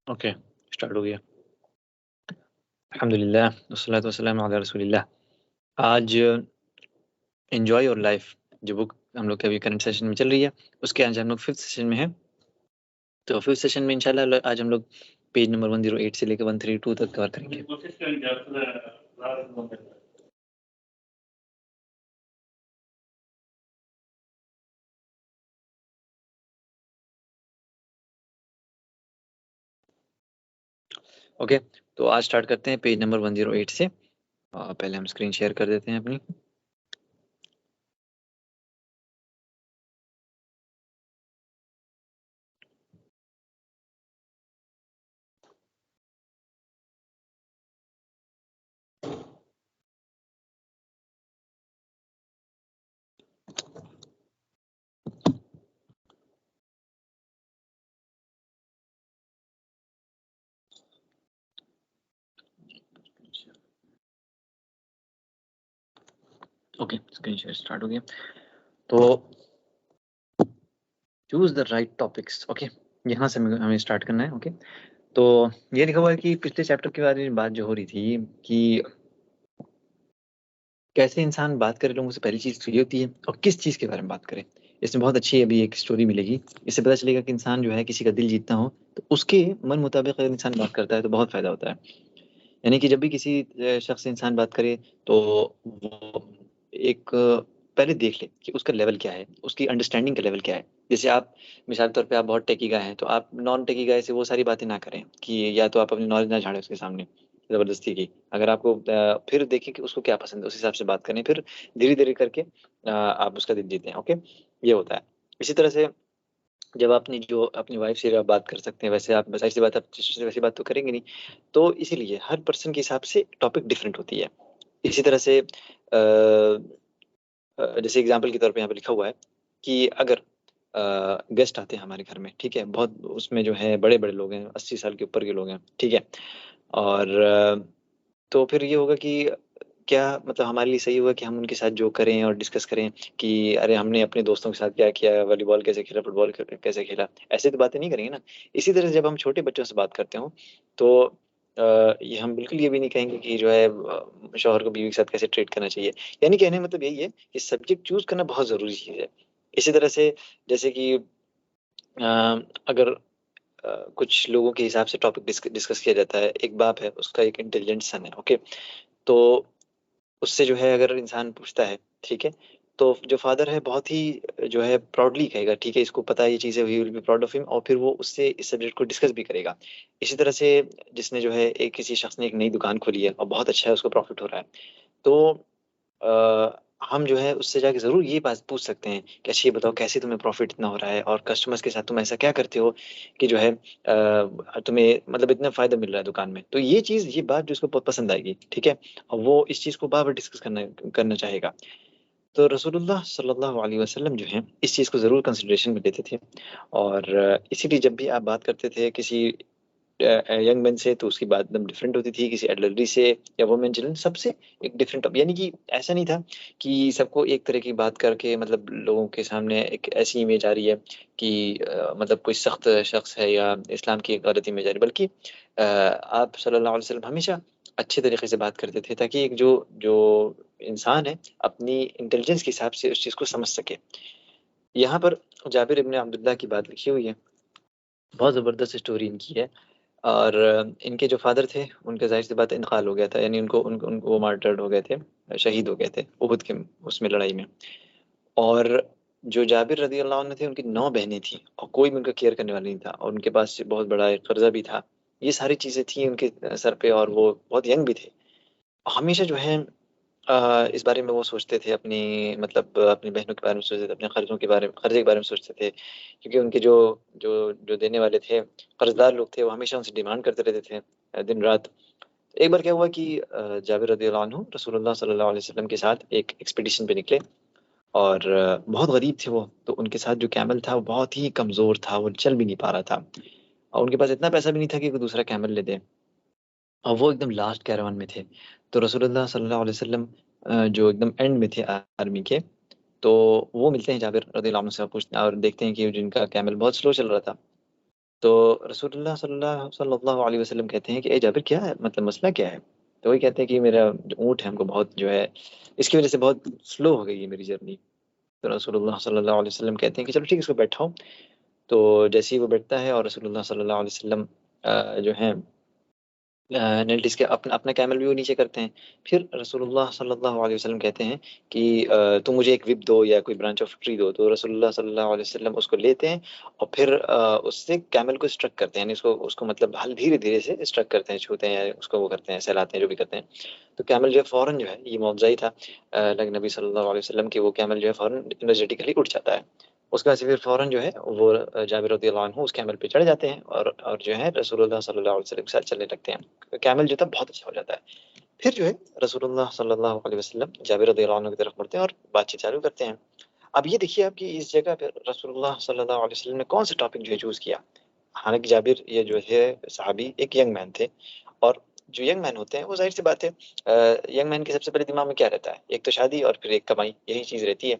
Okay, start हो गया। अल्हम्दुलिल्लाह वस्सलातु वस्सलामु अला रसूलिल्लाह। आज एन्जॉय योर लाइफ जो बुक हम लोग के अभी करंट सेशन में चल रही है, उसके आज हम लोग 5th सेशन में हैं। तो 5th सेशन में इंशाल्लाह आज हम लोग पेज नंबर 108 से लेकर 132 तक कवर करेंगे। ओके, तो आज स्टार्ट करते हैं पेज नंबर 108 से। पहले हम स्क्रीन शेयर कर देते हैं अपनी। ओके, स्क्रीन शेयर स्टार्ट हो गया। तो choose the right topics. Okay, यहाँ से हमें स्टार्ट करना है। ओके, तो ये लिखा हुआ है कि पिछले चैप्टर के बारे में बात जो हो रही थी कि कैसे इंसान बात करे लोगों से, पहली चीज़ तो ये होती है, और किस चीज़ के बारे में बात करे। इसमें बहुत अच्छी अभी एक स्टोरी मिलेगी। इससे पता चलेगा कि इंसान जो है किसी का दिल जीतना हो तो उसके मन मुताबिक अगर इंसान बात करता है तो बहुत फ़ायदा होता है। यानी कि जब भी किसी शख्स से इंसान बात करे तो वो एक पहले देख ले कि उसका लेवल क्या है, उसकी अंडरस्टैंडिंग का लेवल क्या है। जैसे आप मिसाल के तौर पे आप बहुत टेकी गाय हैं, तो आप नॉन टेकी गाय से वो सारी बातें ना करें कि या तो आप अपनी नॉलेज ना झाड़ें उसके सामने ज़बरदस्ती की। अगर आपको फिर देखें कि उसको क्या पसंद है, उस हिसाब से बात करें, फिर धीरे-धीरे करके आप उसका दिल जीतें, ओके? ये होता है। इसी तरह से जब अपनी जो अपनी वाइफ़ से आप बात कर सकते हैं, वैसे आप ज़ाहिर-सी बात है आप सिस्टर से वैसी बात तो करेंगे नहीं। तो इसीलिए हर पर्सन के हिसाब से टॉपिक डिफरेंट होती है। इसी तरह से जैसे एग्ज़ाम्पल के तौर पे यहाँ पे लिखा हुआ है कि अगर गेस्ट आते हैं हमारे घर में, ठीक है? बहुत उसमें जो है बड़े-बड़े लोग हैं, 80 साल के ऊपर के लोग हैं, ठीक है? और तो फिर ये होगा कि क्या मतलब हमारे लिए सही होगा कि हम उनके साथ जो करें और डिस्कस करें कि अरे हमने अपने दोस्तों के साथ क्या किया, वॉलीबॉल कैसे खेला, फुटबॉल कैसे खेला, ऐसे तो बातें नहीं करेंगे ना। इसी तरह जब हम छोटे बच्चों से बात करते हों, तो ये हम बिल्कुल ये भी नहीं कहेंगे कि जो है शौहर को बीवी के साथ कैसे ट्रीट करना चाहिए। यानी कहने का मतलब यही है कि सब्जेक्ट चूज़ करना बहुत ज़रूरी चीज़ है। इसी तरह से जैसे कि अगर कुछ लोगों के हिसाब से टॉपिक डिस्कस किया जाता है। एक बाप है, उसका एक इंटेलिजेंट सन है, ओके? तो उससे जो है अगर इंसान पूछता है, ठीक है? तो जो फ़ादर है बहुत ही जो है प्राउडली कहेगा, ठीक है, इसको पता है ये चीज़ है, he will be proud of him, और फिर वो उससे इस सब्जेक्ट को डिस्कस भी करेगा। इसी तरह से जिसने जो है एक किसी शख़्स ने एक नई दुकान खोली है और बहुत अच्छा है, उसको प्रॉफ़िट हो रहा है। तो हम जो है उससे जाके ज़रूर ये बात पूछ सकते हैं कि अच्छा ये बताओ कैसे तुम्हें प्रॉफ़िट इतना हो रहा है और कस्टमर्स के साथ तुम ऐसा क्या करते हो कि जो है तुम्हें मतलब इतना फ़ायदा मिल रहा है दुकान में। तो ये चीज़, ये बात जो उसको बहुत पसंद आएगी, ठीक है? और वो इस चीज़ को बार-बार डिस्कस करना करना चाहेगा। तो रसूलुल्लाह सल्लल्लाहु अलैहि वसल्लम जो हैं, इस चीज़ को ज़रूर कंसिडरेशन में लेते थे, और इसीलिए जब भी आप बात करते थे किसी यंग मैन से, तो उसकी बात एकदम डिफरेंट होती थी, किसी एल्डरली से या वुमेन चिल्ड्रन, सबसे एक डिफरेंट यानी कि ऐसा नहीं था कि सबको एक तरह की बात करके मतलब लोगों के सामने एक ऐसी इमेज आ रही है कि मतलब कोई सख्त शख्स है या इस्लाम की एक गलत इमेज आ रही है, बल्कि आप सल्लल्लाहु अलैहि वसल्लम हमेशा अच्छे तरीके से बात करते थे ताकि एक जो जो इंसान है अपनी इंटेलिजेंस के हिसाब से उस चीज़ को समझ सके। यहाँ पर जाबिर इब्न अब्दुल्लाह की बात लिखी हुई है, बहुत ज़बरदस्त स्टोरी इनकी है। और इनके जो फ़ादर थे, उनका ज़ाहिर-सी बात है इंतकाल हो गया था, यानी उनको उनको उनको वो मार्टर्ड हो गए थे, शहीद हो गए थे उहुद के उसमें लड़ाई में। और जो जाबिर रज़ियल्लाहु अन्हु थे, उनकी 9 बहनें थीं और कोई भी उनका केयर करने वाला नहीं था, और उनके पास बहुत बड़ा एक कर्ज़ा भी था। ये सारी चीज़ें थी उनके सर पे, और वो बहुत यंग भी थे। हमेशा जो है इस बारे में वो सोचते थे, अपनी मतलब अपनी बहनों के बारे में सोचते थे, अपने कर्ज़े के बारे में सोचते थे। क्योंकि उनके जो जो जो देने वाले थे, कर्ज़दार लोग थे, वो हमेशा उनसे डिमांड करते रहते थे दिन-रात। एक बार क्या हुआ कि जाबिर रज़ियल्लाहु अन्हु रसूलुल्लाह सल्लल्लाहु अलैहि वसल्लम के साथ एक एक्सपीडिशन पे निकले, और बहुत गरीब थे वो, तो उनके साथ जो कैमल था वो बहुत ही कमज़ोर था, वो चल भी नहीं पा रहा था, और उनके पास इतना पैसा भी नहीं था कि कोई दूसरा कैमल ले दे। और वो एकदम लास्ट कैरावान में थे। तो रसूलुल्लाह सल्लल्लाहु अलैहि वसल्लम जो एकदम एंड में थे आर्मी के, तो वो मिलते हैं जाबिर रज़ियल्लाहु अन्हु से, और पूछते और देखते हैं कि जिनका कैमल बहुत स्लो चल रहा था। तो रसूलुल्लाह सल्लल्लाहु अलैहि वसल्लम कहते हैं कि ए जाबिर, क्या है, मतलब मसला क्या है? तो वही कहते हैं कि मेरा जो ऊँट है हमको बहुत जो है, इसकी वज़ह से बहुत स्लो हो गई है मेरी जर्नी। तो रसूलुल्लाह सल्लल्लाहु अलैहि वसल्लम कहते हैं कि चलो ठीक है, इसको बैठाओ। तो जैसे ही वो बैठता है और रसूलुल्लाह सल्लल्लाहु अलैहि वसल्लम जो है नेल्टिस के अपना अपना कैमल भी वो नीचे करते हैं। फिर रसूलुल्लाह सल्लल्लाहु अलैहि वसल्लम कहते हैं कि तुम मुझे एक व्हिप दो या कोई ब्रांच ऑफ ट्री दो। तो रसूलुल्लाह सल्लल्लाहु अलैहि वसल्लम उसको लेते हैं और फिर उससे कैमल को स्ट्रक करते हैं, यानी उसको उसको मतलब हल धीरे-धीरे से स्ट्रक करते हैं, छूते हैं या उसको वो करते हैं, सहलाते हैं, जो भी करते हैं। तो कैमल जो है फ़ौरन जो है, ये मौज़ज़ा ही था अल्लाह के नबी सल्लल्लाहु अलैहि वसल्लम कि वो कैमल जो है फ़ौरन एनर्जेटिकली उठ जाता है। उसके बाद से फिर फ़ौरन जो है वो जाबिर रज़ियल्लाहु अन्हु उस कैमल पे चढ़ जाते हैं और जो है रसूलुल्लाह सल्लल्लाहु अलैहि वसल्लम के साथ चलने लगते हैं। कैमल जो था बहुत अच्छा हो जाता है। फिर जो है रसूलुल्लाह सल्लल्लाहु अलैहि वसल्लम जाबिर रज़ियल्लाहु अन्हु की तरफ मुड़ते हैं और बातचीत चालू करते हैं। अब ये देखिए आप कि इस जगह पे रसूलुल्लाह सल्लल्लाहु अलैहि वसल्लम ने कौन-सा टॉपिक जो है चूज़ किया। हालाँकि जाबिर ये जो है सहाबी एक यंग मैन थे और जो यंग मैन होते हैं वो ज़ाहिर-सी बात है यंग मैन के सबसे पहले दिमाग में क्या रहता है? एक तो शादी और फिर एक कमाई, यही चीज़ रहती है।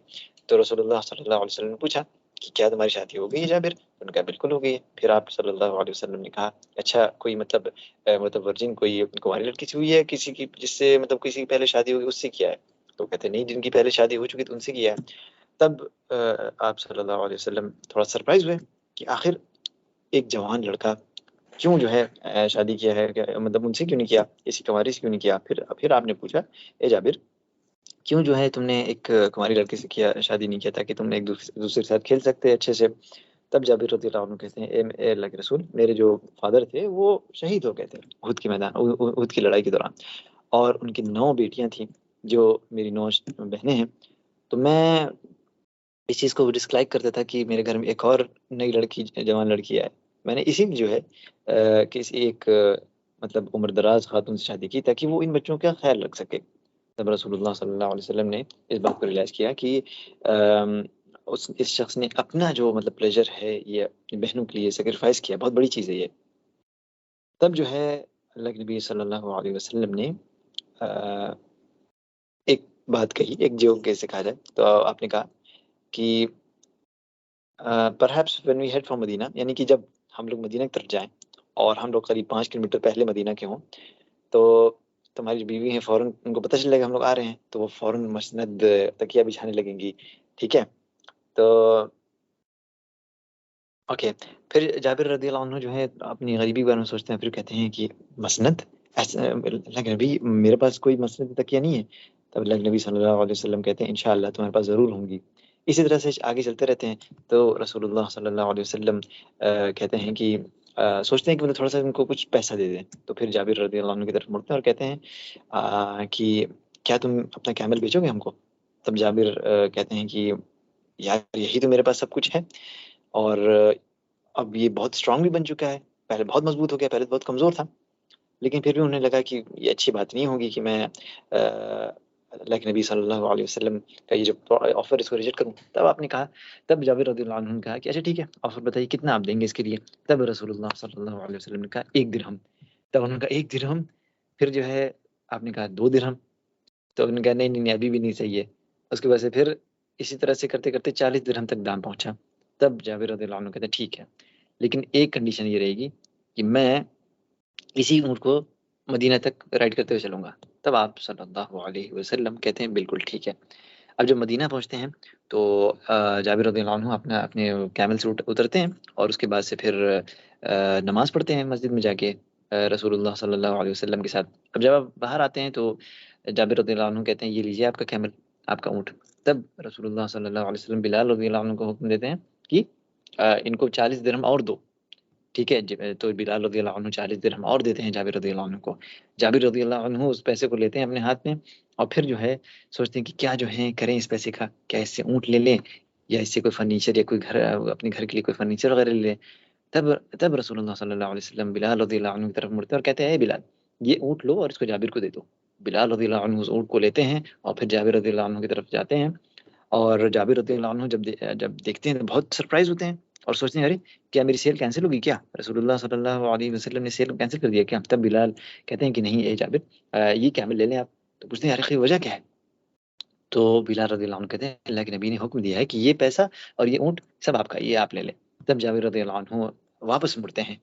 तो रसूलुल्लाह सल्लल्लाहु अलैहि वसल्लम ने पूछा कि क्या तुम्हारी शादी हो गई है जाबिर? उन्होंने कहा बिल्कुल हो गई है। फिर आप सल्लल्लाहु अलैहि वसल्लम ने कहा अच्छा कोई मतलब वर्जिन कोई कुँवारी लड़की से हुई है किसी की जिससे मतलब किसी की पहले शादी हो गई उससे किया है? तो कहते नहीं, जिनकी पहले शादी हो चुकी थी उनसे किया है। तब आप सल्लल्लाहु अलैहि वसल्लम थोड़ा सरप्राइज़ हुए कि आखिर एक जवान लड़का क्यों जो है शादी किया है, क्या मतलब उनसे क्यों नहीं किया? किसी कुँवारी से क्यों नहीं किया? फिर आपने पूछा, "ए जाबिर, क्यों जो है तुमने एक कुँवारी लड़की से किया शादी नहीं किया ताकि तुम एक दूसरे के साथ खेल सकते अच्छे से?" तब जाबिर रज़ियल्लाहु अन्हु कहते हैं, ए अल्लाह के रसूल, मेरे जो फ़ादर थे वो शहीद हो गए थे उहुद के मैदान उहुद की लड़ाई के दौरान और उनकी 9 बेटियाँ थीं, जो मेरी 9 बहनें हैं। तो मैं इस चीज़ को डिस्लाइक करता था कि मेरे घर में एक और नई लड़की जवान लड़की आए। मैंने इसीलिए जो है किसी एक मतलब उम्र-दराज़ ख़ातून से शादी की ताकि वो इन बच्चों का ख़्याल रख सके। तब रसूलुल्लाह सल्लल्लाहु अलैहि वसल्लम ने इस बात को रियलाइज़ किया कि अम, उस इस शख़्स ने अपना जो मतलब प्लेज़र है ये अपनी बहनों के लिए सैक्रिफ़ाइस किया, बहुत बड़ी चीज़ है ये। तब जो है अल्लाह के नबी सल्लल्लाहु अलैहि वसल्लम ने अ, एक बात कही, एक जोक जैसे कहा जाए, तो आपने कहा कि perhaps when we head from Medina, यानी कि जब हम लोग मदीना की तरफ जाएँ और हम लोग करीब 5 किलोमीटर पहले मदीना के हों, तो तुम्हारी जो बीवी हैं फ़ौरन उनको पता चलेगा हम लोग आ रहे हैं, तो वो फ़ौरन मसनद तकिया बिछाने लगेंगी, ठीक है? तो ओके, फिर जाबिर रज़ियल्लाहु अन्हु जो है अपनी गरीबी के बारे में सोचते हैं, फिर कहते हैं कि मसनद? ऐसा अल्लाह के नबी, मेरे पास कोई मसनद तकिया नहीं है। तब अल्लाह के नबी सल्लल्लाहु अलैहि वसल्लम कहते हैं इंशाअल्लाह तुम्हारे पास ज़रूर होंगी। इसी तरह से आगे चलते रहते हैं, तो रसूलुल्लाह सल्लल्लाहु अलैहि वसल्लम कहते हैं कि सोचते हैं कि मतलब थोड़ा-सा इनको कुछ पैसा दे दें। तो फिर जाबिर रज़ियल्लाहु अन्हु की तरफ मुड़ते हैं और कहते हैं कि क्या तुम अपना कैमल बेचोगे हमको? तब जाबिर कहते हैं कि यार यही तो मेरे पास सब कुछ है और अब ये बहुत स्ट्रॉन्ग भी बन चुका है, पहले बहुत मज़बूत हो गया, पहले तो बहुत कमज़ोर था। लेकिन फिर भी उन्हें लगा कि ये अच्छी बात नहीं होगी कि मैं अल्लाह के नबी सल्लल्लाहु अलैहि वसल्लम का ये जो ऑफ़र इसको रिजेक्ट करूँ। तब आपने कहा, तब जाबिर रज़ियल्लाहु अन्हु ने कहा कि अच्छा ठीक है, ऑफ़र बताइए कितना आप देंगे इसके लिए? तब रसूलुल्लाह सल्लल्लाहु अलैहि वसल्लम ने कहा 1 दिरहम। तब उन्होंने कहा 1 दिरहम? फिर जो है आपने कहा 2 दिरहम। तो उन्होंने कहा नहीं, नहीं, नहीं अभी भी नहीं सही है। उसके बाद से फिर इसी तरह से करते-करते 40 दिरहम तक दाम पहुँचा। तब जाबिर रज़ियल्लाहु अन्हु कहते हैं ठीक है, लेकिन एक कंडीशन ये रहेगी कि मैं इसी ऊँट को मदीना तक राइड करते हुए चलूँगा। तब आप सल्लल्लाहु अलैहि वसल्लम कहते हैं बिल्कुल ठीक है। अब जब मदीना पहुँचते हैं तो जाबिर रज़ियल्लाहु अन्हु अपना अपने कैमल से उतरते हैं और उसके बाद से फिर नमाज़ पढ़ते हैं मस्जिद में जाके रसूलुल्लाह सल्लल्लाहु अलैहि वसल्लम के साथ। अब जब आप बाहर आते हैं तो जाबिर रज़ियल्लाहु अन्हु कहते हैं ये लीजिए आपका कैमल, आपका ऊँट। तब रसूलुल्लाह सल्लल्लाहु अलैहि वसल्लम बिलाल रज़ियल्लाहु अन्हु को हुक्म देते हैं कि इनको 40 दिरहम और दो। ठीक है? तो बिलाल रज़ियल्लाहु अन्हु 40 दिरहम और देते हैं जाबिर रज़ियल्लाहु अन्हु को। जाबिर रज़ियल्लाहु अन्हु उस पैसे को लेते हैं अपने हाथ में और फिर जो है सोचते हैं कि क्या जो है करें इस पैसे का? क्या इससे ऊँट ले लें या इससे कोई फर्नीचर या कोई घर अपने घर के लिए कोई फर्नीचर वगैरह ले लें? तब रसूलुल्लाह सल्लल्लाहु अलैहि वसल्लम बिलाल रज़ियल्लाहु अन्हु की तरफ मुड़ते हैं और कहते हैं, "ए बिलाल, ये ऊँट लो और इसको जाबिर को दे दो।" बिलाल रज़ियल्लाहु अन्हु उस ऊँट को लेते हैं और फिर जाबिर रज़ियल्लाहु अन्हु की तरफ जाते हैं और जाबिर रज़ियल्लाहु अन्हु जब देखते हैं तो बहुत सरप्राइज़ होते हैं और सोचते हैं, "अरे! क्या मेरी सेल कैंसल हो गई क्या? रसूलुल्लाह सल्लल्लाहु अलैहि वसल्लम ने सेल कैंसल कर दिया क्या?" तब बिलाल कहते हैं कि, "नहीं ए जाबिर, ये कैमल ले लें आप।" तो पूछते हैं, "अरे! वजह क्या है?" तो बिलाल रज़ियल्लाहु अन्हु कहते हैं, "अल्लाह के नबी ने हुक्म दिया है कि ये पैसा और ये ऊँट सब आपका, ये आप ले लें।" तब जाबिर रज़ियल्लाहु अन्हु वापस मुड़ते हैं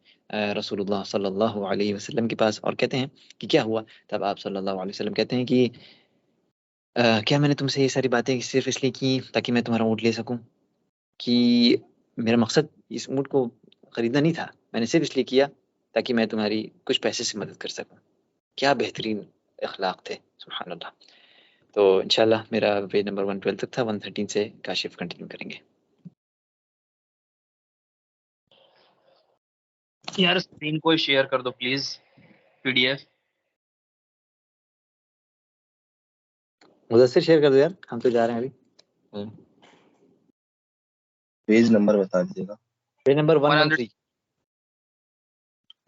रसूलुल्लाह सल्लल्लाहु अलैहि वसल्लम के पास और कहते हैं कि क्या हुआ? तब आप सल्लल्लाहु अलैहि वसल्लम कहते हैं कि क्या मैंने तुमसे ये सारी बातें सिर्फ़ इसलिए की ताकि मैं तुम्हारा ऊँट ले सकूँ? कि मेरा मकसद इस ऊँट को खरीदना नहीं था। मैंने सिर्फ़ इसलिए किया ताकि मैं तुम्हारी कुछ पैसे से मदद कर सकूँ। क्या बेहतरीन अखलाक थे, सुभान अल्लाह। तो इंशाअल्लाह मेरा पेज नंबर 112 तक था, 113 से काशिफ़ कंटिन्यू करेंगे। यार स्क्रीन को शेयर कर दो प्लीज, पीडीएफ। मुदस्सिर शेयर कर दो यार, हम तो जा रहे हैं अभी। पेज नंबर बता दीजिएगा। Page number 113।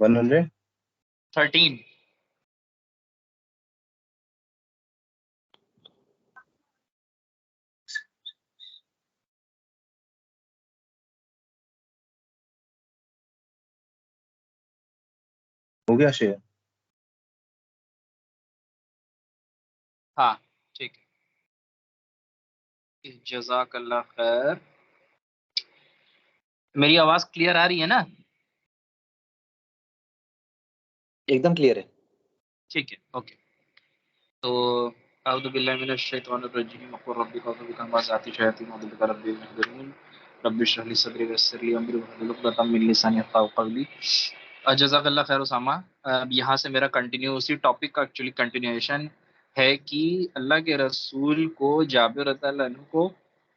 113। हो गया शेयर? हाँ ठीक है, जज़ाकल्लाह खैर। मेरी आवाज क्लियर आ रही है ना? एकदम क्लियर है। ठीक है, ओके। तो अऊज़ु बिल्लाहि मिनश शैतानिर रजीम वक़ुल रब्बि अऊज़ु बिका मिन हमाज़ातिश शयातीन वअऊज़ु बिका रब्बि अन यहज़ुरून रब्बि इश्रह ली सदरी वयस्सिर ली अमरी वहलुल उक़दतम मिन लिसानी यफ़क़हू क़ौली। जज़ाकल्लाह खैर उसामा। यहाँ से मेरा कंटिन्यू उसी टॉपिक का एक्चुअली कंटिन्यूएशन है कि अल्लाह के रसूल को जाबिर रज़ियल्लाहु अन्हु को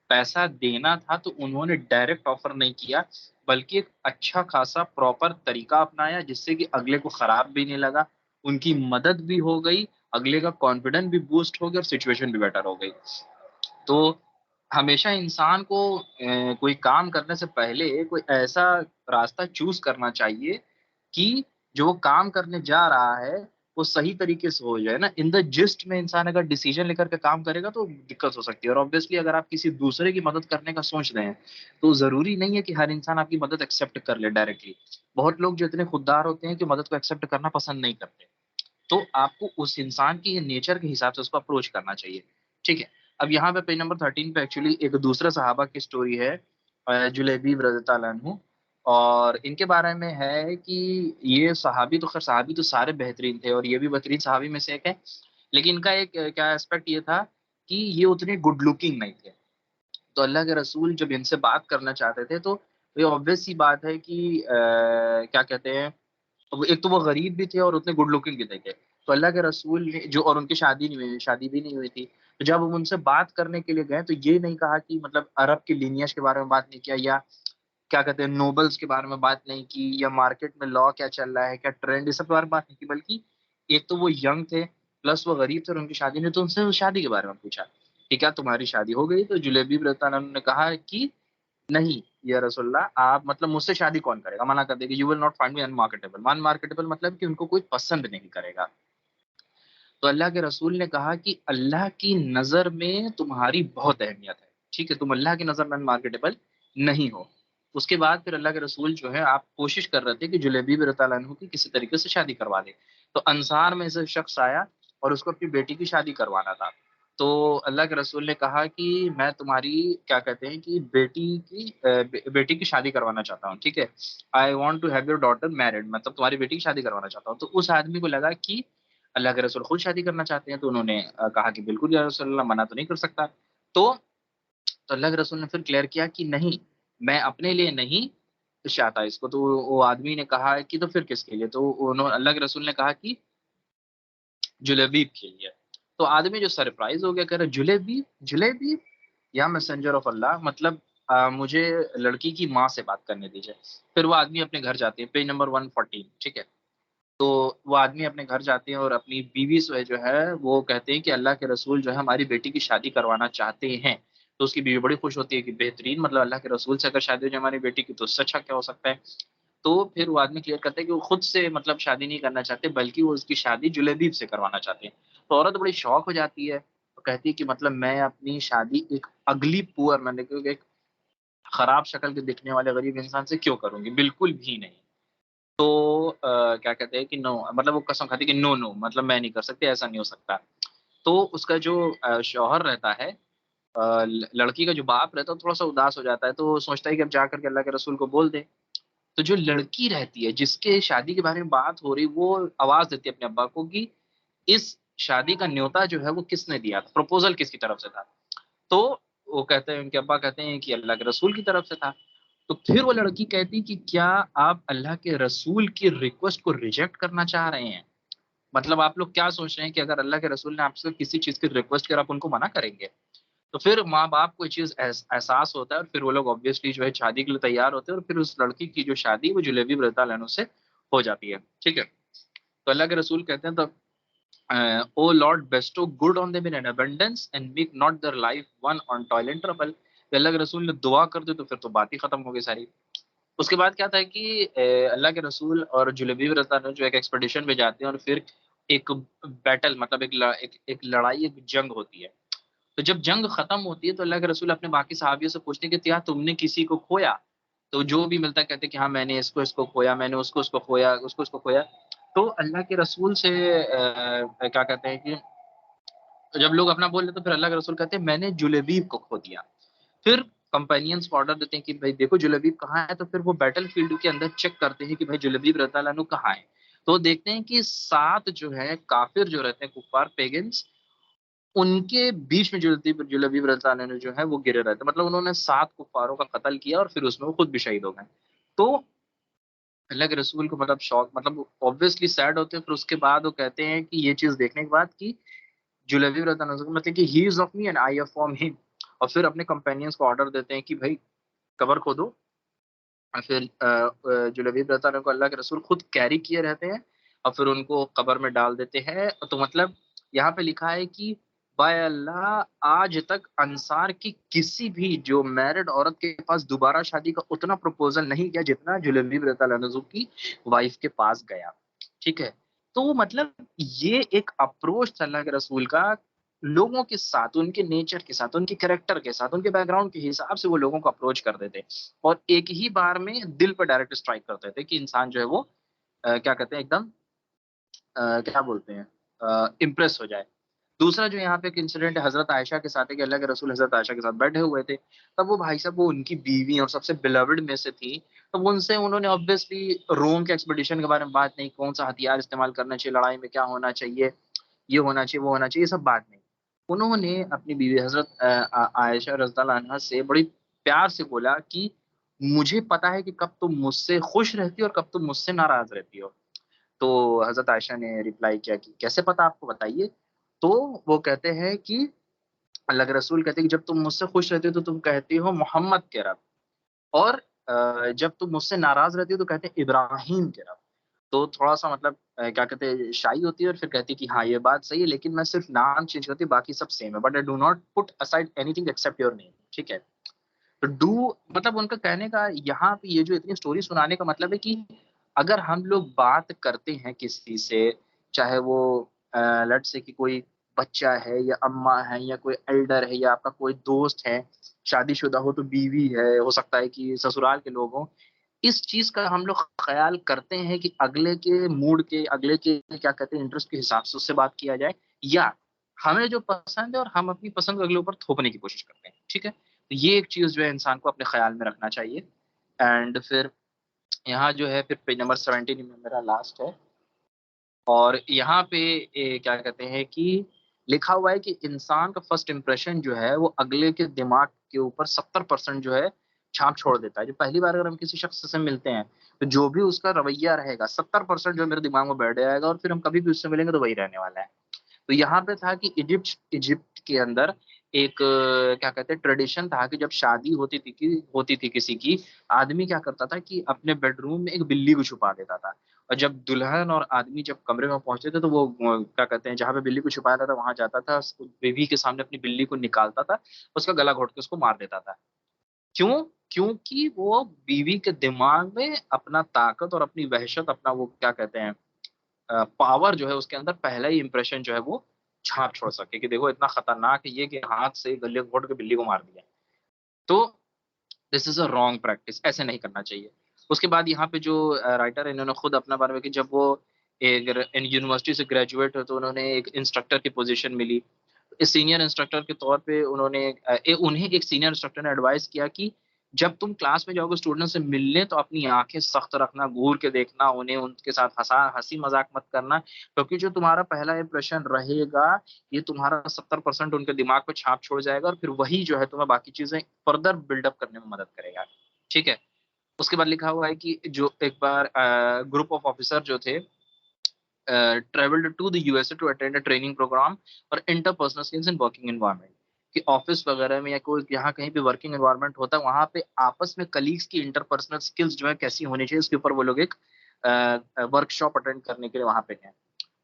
पैसा देना था तो उन्होंने डायरेक्ट ऑफर नहीं किया, बल्कि एक अच्छा खासा प्रॉपर तरीका अपनाया जिससे कि अगले को खराब भी नहीं लगा, उनकी मदद भी हो गई, अगले का कॉन्फिडेंस भी बूस्ट हो गया और सिचुएशन भी बेटर हो गई। तो हमेशा इंसान को कोई काम करने से पहले कोई ऐसा रास्ता चूज करना चाहिए कि जो वो काम करने जा रहा है वो सही तरीके से हो जाए ना। इन द जिस्ट में इंसान अगर डिसीजन लेकर के काम करेगा तो दिक्कत हो सकती है। और ऑब्वियसली अगर आप किसी दूसरे की मदद करने का सोच रहे हैं तो जरूरी नहीं है कि हर इंसान आपकी मदद एक्सेप्ट कर ले डायरेक्टली। बहुत लोग जो इतने खुददार होते हैं कि मदद को एक्सेप्ट करना पसंद नहीं करते। तो आपको उस इंसान की नेचर के हिसाब से उसको अप्रोच करना चाहिए। ठीक है। अब यहाँ पे पेज नंबर 13 पे एक्चुअली एक दूसरा सहाबा की स्टोरी है, जुलैबीब रज़ियल्लाहु अन्हु। और इनके बारे में है कि ये सहाबी तो खैर सहाबी तो सारे बेहतरीन थे और ये भी बेहतरीन सहाबी में से एक है। लेकिन इनका एक क्या एस्पेक्ट ये था कि ये उतने गुड लुकिंग नहीं थे। तो अल्लाह के रसूल जब इनसे बात करना चाहते थे तो ये ऑब्वियस सी बात है कि क्या कहते हैं, एक तो वो गरीब भी थे और उतने गुड लुकिंग भी थे। तो अल्लाह के रसूल ने जो, और उनकी शादी नहीं हुई, शादी भी नहीं हुई थी। तो जब हम उनसे बात करने के लिए गए तो ये नहीं कहा कि मतलब अरब की लीनियज के बारे में बात नहीं किया, या क्या कहते हैं नोबल्स के बारे में बात नहीं की, या मार्केट में लॉ क्या चल रहा है, क्या ट्रेंड, इस सब के बारे में बात नहीं की। बल्कि एक तो वो यंग थे, प्लस वो गरीब थे और उनकी शादी नहीं, तो उनसे उस शादी के बारे में पूछा कि क्या तुम्हारी शादी हो गई? तो जुलेबीब रज़ियल्लाहु अन्हु ने कहा कि नहीं या रसूलल्लाह, आप मतलब मुझसे शादी कौन करेगा, मना कर देगा, you will not find me unmarketable. Unmarketable मतलब कि उनको कोई पसंद नहीं करेगा। तो अल्लाह के रसूल ने कहा कि अल्लाह की नजर में तुम्हारी बहुत अहमियत है, ठीक है, तुम अल्लाह की नजर में अनमार्केटेबल नहीं हो। उसके बाद फिर अल्लाह के रसूल जो है आप कोशिश कर रहे थे कि जुलेबीब रज़ियल्लाहु अन्हु की किसी तरीके से शादी करवा दे। तो अंसार में से शख्स आया और उसको अपनी बेटी की शादी करवाना था। तो अल्लाह के रसूल ने कहा कि मैं तुम्हारी क्या कहते हैं कि बेटी की शादी करवाना चाहता हूँ, ठीक है, I want to have your daughter married, मतलब तुम्हारी बेटी की शादी करवाना चाहता हूँ। तो उस आदमी को लगा कि अल्लाह के रसूल खुद शादी करना चाहते हैं, तो उन्होंने कहा कि बिल्कुल या रसूलल्लाह, मना तो नहीं कर सकता। तो अल्लाह के रसूल ने फिर क्लियर किया कि नहीं, मैं अपने लिए नहीं चाहता इसको। तो वो आदमी ने कहा कि तो फिर किसके लिए? तो उन्होंने अल्लाह के रसूल ने कहा कि जुलेबीब के लिए। तो आदमी जो सरप्राइज हो गया, कह रहा जुलेबीब, जुलेबीब, या मैसेंजर ऑफ अल्लाह, मतलब मुझे लड़की की माँ से बात करने दीजिए। फिर वो आदमी अपने घर जाते हैं, पेज नंबर 114, ठीक है। तो वो आदमी अपने घर जाते हैं और अपनी बीवी से जो है वो कहते हैं कि अल्लाह के रसूल जो है हमारी बेटी की शादी करवाना चाहते हैं। तो उसकी बीवी बड़ी खुश होती है कि बेहतरीन, मतलब अल्लाह के रसूल से अगर शादी हो जाए हमारी बेटी की तो उससे अच्छा क्या हो सकता है। तो फिर वो आदमी क्लियर करता है कि वो खुद से मतलब शादी नहीं करना चाहते, बल्कि वो उसकी शादी जुलेबीब से करवाना चाहते हैं। तो औरत बड़ी शौक हो जाती है, तो कहती है कि मतलब मैं अपनी शादी एक अगली पुअर, मैंने कहा एक खराब शक्ल के दिखने वाले गरीब इंसान से क्यों करूंगी, बिल्कुल भी नहीं। तो क्या कहते हैं कि नो, मतलब वो कसम खाती है कि नो नो, मतलब मैं नहीं कर सकती, ऐसा नहीं हो सकता। तो उसका जो शौहर रहता है, लड़की का जो बाप रहता है, थोड़ा सा उदास हो जाता है। तो वो सोचता है कि अब जा करके अल्लाह के रसूल को बोल दे। तो जो लड़की रहती है जिसके शादी के बारे में बात हो रही, वो आवाज देती है अपने अब्बा को कि इस शादी का न्योता जो है वो किसने दिया था, प्रपोजल किसकी तरफ से था। तो वो कहते हैं, उनके अब्बा कहते हैं कि अल्लाह के रसूल की तरफ से था। तो फिर वो लड़की कहती कि क्या आप अल्लाह के रसूल की रिक्वेस्ट को रिजेक्ट करना चाह रहे हैं? मतलब आप लोग क्या सोच रहे हैं कि अगर अल्लाह के रसूल ने आपसे किसी चीज की रिक्वेस्ट की और आप उनको मना करेंगे? तो फिर माँ-बाप को ये चीज़ एहसास होता है और फिर वो लोग ऑब्वियसली जो है शादी के लिए तैयार होते हैं और फिर उस लड़की की जो शादी है वो जुलेबी रज़ियल्लाहु अन्हु से हो जाती है। ठीक है? तो अल्लाह के रसूल कहते हैं, तो O lord bestow good on them in abundance and make not their life one on toil and trouble. तो अल्लाह के रसूल ने दुआ कर दी तो फिर तो बात ही खत्म हो गई सारी। उसके बाद क्या था कि अल्लाह के रसूल और जुलेबी रज़ियल्लाहु अन्हु जो एक एक्सपेडिशन में जाते हैं और फिर एक बैटल, मतलब एक लड़ाई, एक जंग होती है। तो जब जंग खत्म होती है तो अल्लाह के रसूल अपने बाकी सहाबियों से पूछते हैं कि क्या तुमने किसी को खोया? तो जो भी मिलता है कहते हैं कि हाँ, मैंने इसको खोया, मैंने उसको खोया, उसको खोया। तो अल्लाह के रसूल से क्या कहते हैं कि जब लोग अपना बोल रहे तो फिर अल्लाह के रसूल कहते हैं मैंने जुलेबीब को खो दिया। फिर कंपेनियंस को ऑर्डर देते हैं कि भाई देखो जुलेबीब कहाँ है, तो फिर वो बैटल फील्ड के अंदर चेक करते हैं कि भाई जुलेबीब रज़ियल्लाहु अन्हु कहाँ है। तो देखते हैं कि 7 जो है काफिर जो रहते हैं, कुफ़ार पेगन्स, उनके बीच में जुलबीब रज़ियल्लाहु अन्हु जो है वो गिरे रहते हैं। मतलब उन्होंने 7 कुफ़ारों का कत्ल किया और फिर उसमें वो खुद भी शहीद हो गए। तो अल्लाह के रसूल को मतलब शौक, मतलब ऑब्वियसली सैड होते हैं। फिर उसके बाद वो कहते हैं कि ये चीज़ देखने के बाद कि जुलबीब रज़ियल्लाहु अन्हु मतलब कि he is of me and I am from him. और फिर अपने कंपेनियंस को ऑर्डर देते हैं कि भाई कब्र खोदो। और फिर जुलबीब रज़ियल्लाहु अन्हु को अल्लाह के रसूल खुद कैरी किए रहते हैं और फिर उनको कब्र में डाल देते हैं। तो मतलब यहाँ पे लिखा है कि बाय अल्लाह आज तक अंसार की किसी भी जो मैरिड औरत के पास दोबारा शादी का उतना प्रपोजल नहीं किया जितना जुलबीब रज़ियल्लाहु अन्हु की वाइफ के पास गया। ठीक है? तो मतलब ये एक अप्रोच था अल्लाह के रसूल का, लोगों के साथ, उनके नेचर के साथ, उनके कैरेक्टर के साथ, उनके बैकग्राउंड के हिसाब से वो लोगों को अप्रोच करते थे और एक ही बार में दिल पर डायरेक्ट स्ट्राइक करते थे कि इंसान जो है वो क्या कहते हैं एकदम क्या बोलते हैं इम्प्रेस हो जाए। दूसरा जो यहाँ पे एक इंसिडेंट है हज़रत आयशा के साथ है कि अल्लाह के रसूल हज़रत आयशा के साथ बैठे हुए थे। तब वो भाई साहब वो उनकी बीवी और सबसे बिलवड में से थी। तो उनसे उन्होंने ऑब्वियसली रोम के एक्सपीडिशन के बारे में बात नहीं, कौन-सा हथियार इस्तेमाल करना चाहिए, लड़ाई में क्या होना चाहिए, ये होना चाहिए, वो होना चाहिए, ये सब बात नहीं। उन्होंने अपनी बीवी हज़रत आयशा रज़ियल्लाहु अन्हा से बड़ी प्यार से बोला कि मुझे पता है कि कब तुम मुझसे खुश रहती हो और कब तुम मुझसे नाराज़ रहती हो। तो हज़रत आयशा ने रिप्लाई किया कि कैसे पता आपको, बताइए? तो वो कहते हैं कि अल्लाह के रसूल कहते हैं कि जब तुम मुझसे खुश रहते हो तो तुम कहती हो मोहम्मद के रब, और जब तुम मुझसे नाराज़ रहती हो तो कहते हैं इब्राहीम के रब। तो थोड़ा-सा मतलब क्या कहते हैं शाई होती है और फिर कहती है कि हाँ, ये बात सही है लेकिन मैं सिर्फ़ नाम चेंज करती हूँ, बाकी सब सेम है, but I do not put aside anything accept your name. ठीक है? तो डू मतलब उनका कहने का यहाँ पे ये जो इतनी स्टोरी सुनाने का मतलब है कि अगर हम लोग बात करते हैं किसी से, चाहे वो लेट्स से कि कोई बच्चा है या अम्मा है या कोई एल्डर है या आपका कोई दोस्त है, शादीशुदा हो तो बीवी है, हो सकता है कि ससुराल के लोग हों। इस चीज़ का हम लोग ख़्याल करते हैं कि अगले के मूड के, अगले के क्या कहते हैं इंटरेस्ट के हिसाब से उससे बात किया जाए, या हमें जो पसंद है और हम अपनी पसंद को अगले ऊपर थोपने की कोशिश करते हैं। ठीक है? तो ये एक चीज़ जो है इंसान को अपने ख़्याल में रखना चाहिए। एंड फिर यहाँ जो है फिर पेज नंबर 17 में मेरा लास्ट है और यहाँ पे क्या कहते हैं कि लिखा हुआ है कि इंसान का फर्स्ट इंप्रेशन जो है वो अगले के दिमाग के ऊपर 70% जो है छाप छोड़ देता है। जो पहली बार अगर हम किसी शख्स से मिलते हैं, तो जो भी उसका रवैया रहेगा 70% जो है मेरे दिमाग में बैठ जाएगा और फिर हम कभी भी उससे मिलेंगे तो वही रहने वाला है। तो यहाँ पे था कि इजिप्ट इजिप्ट के अंदर एक क्या कहते हैं ट्रेडिशन था कि जब शादी होती थी किसी की, आदमी क्या करता था कि अपने बेडरूम में एक बिल्ली को छुपा देता था और जब दुल्हन और आदमी जब कमरे में पहुंचते थे तो वो क्या कहते हैं जहाँ पे बिल्ली को छुपाया था वहां जाता था, बीवी के सामने अपनी बिल्ली को निकालता था, उसका गला घोट के उसको मार देता था। क्यों? क्योंकि वो बीवी के दिमाग में अपना ताकत और अपनी वहशत, अपना वो क्या कहते हैं पावर जो है उसके अंदर पहला ही इंप्रेशन जो है वो छाप छोड़ सके कि देखो इतना खतरनाक है ये कि हाथ से गले घोट के बिल्ली को मार दिया। तो this is a wrong practice, ऐसे नहीं करना चाहिए। उसके बाद यहाँ पे जो राइटर है इन्होंने खुद अपना बारे में कि जब वो एक यूनिवर्सिटी से ग्रेजुएट हो तो उन्होंने एक इंस्ट्रक्टर की पोजीशन मिली। इस सीनियर इंस्ट्रक्टर के तौर पे उन्होंने उन्हें एक सीनियर इंस्ट्रक्टर ने एडवाइस किया कि जब तुम क्लास में जाओगे स्टूडेंट से मिलने तो अपनी आंखें सख्त रखना, घूर के देखना, उन्हें उनके साथ हंसी मजाक मत करना, क्योंकि जो तुम्हारा पहला इंप्रेशन रहेगा ये तुम्हारा 70% उनके दिमाग पे छाप छोड़ जाएगा, और फिर वही जो है तुम्हें बाकी चीजें फर्दर बिल्डअप करने में मदद करेगा। ठीक है। उसके बाद लिखा हुआ है कि जो एक बार ग्रुप ऑफ ऑफिसर जो थे traveled to the USA to attend a training program और interpersonal skills in working environment, कि ऑफिस वगैरह में या कोई यहाँ कहीं भी वर्किंग एनवायरनमेंट होता है वहां पे आपस में कलीग्स की इंटरपर्सनल स्किल्स जो है कैसी होनी चाहिए उसके ऊपर वो लोग एक वर्कशॉप अटेंड करने के लिए वहां पे गए।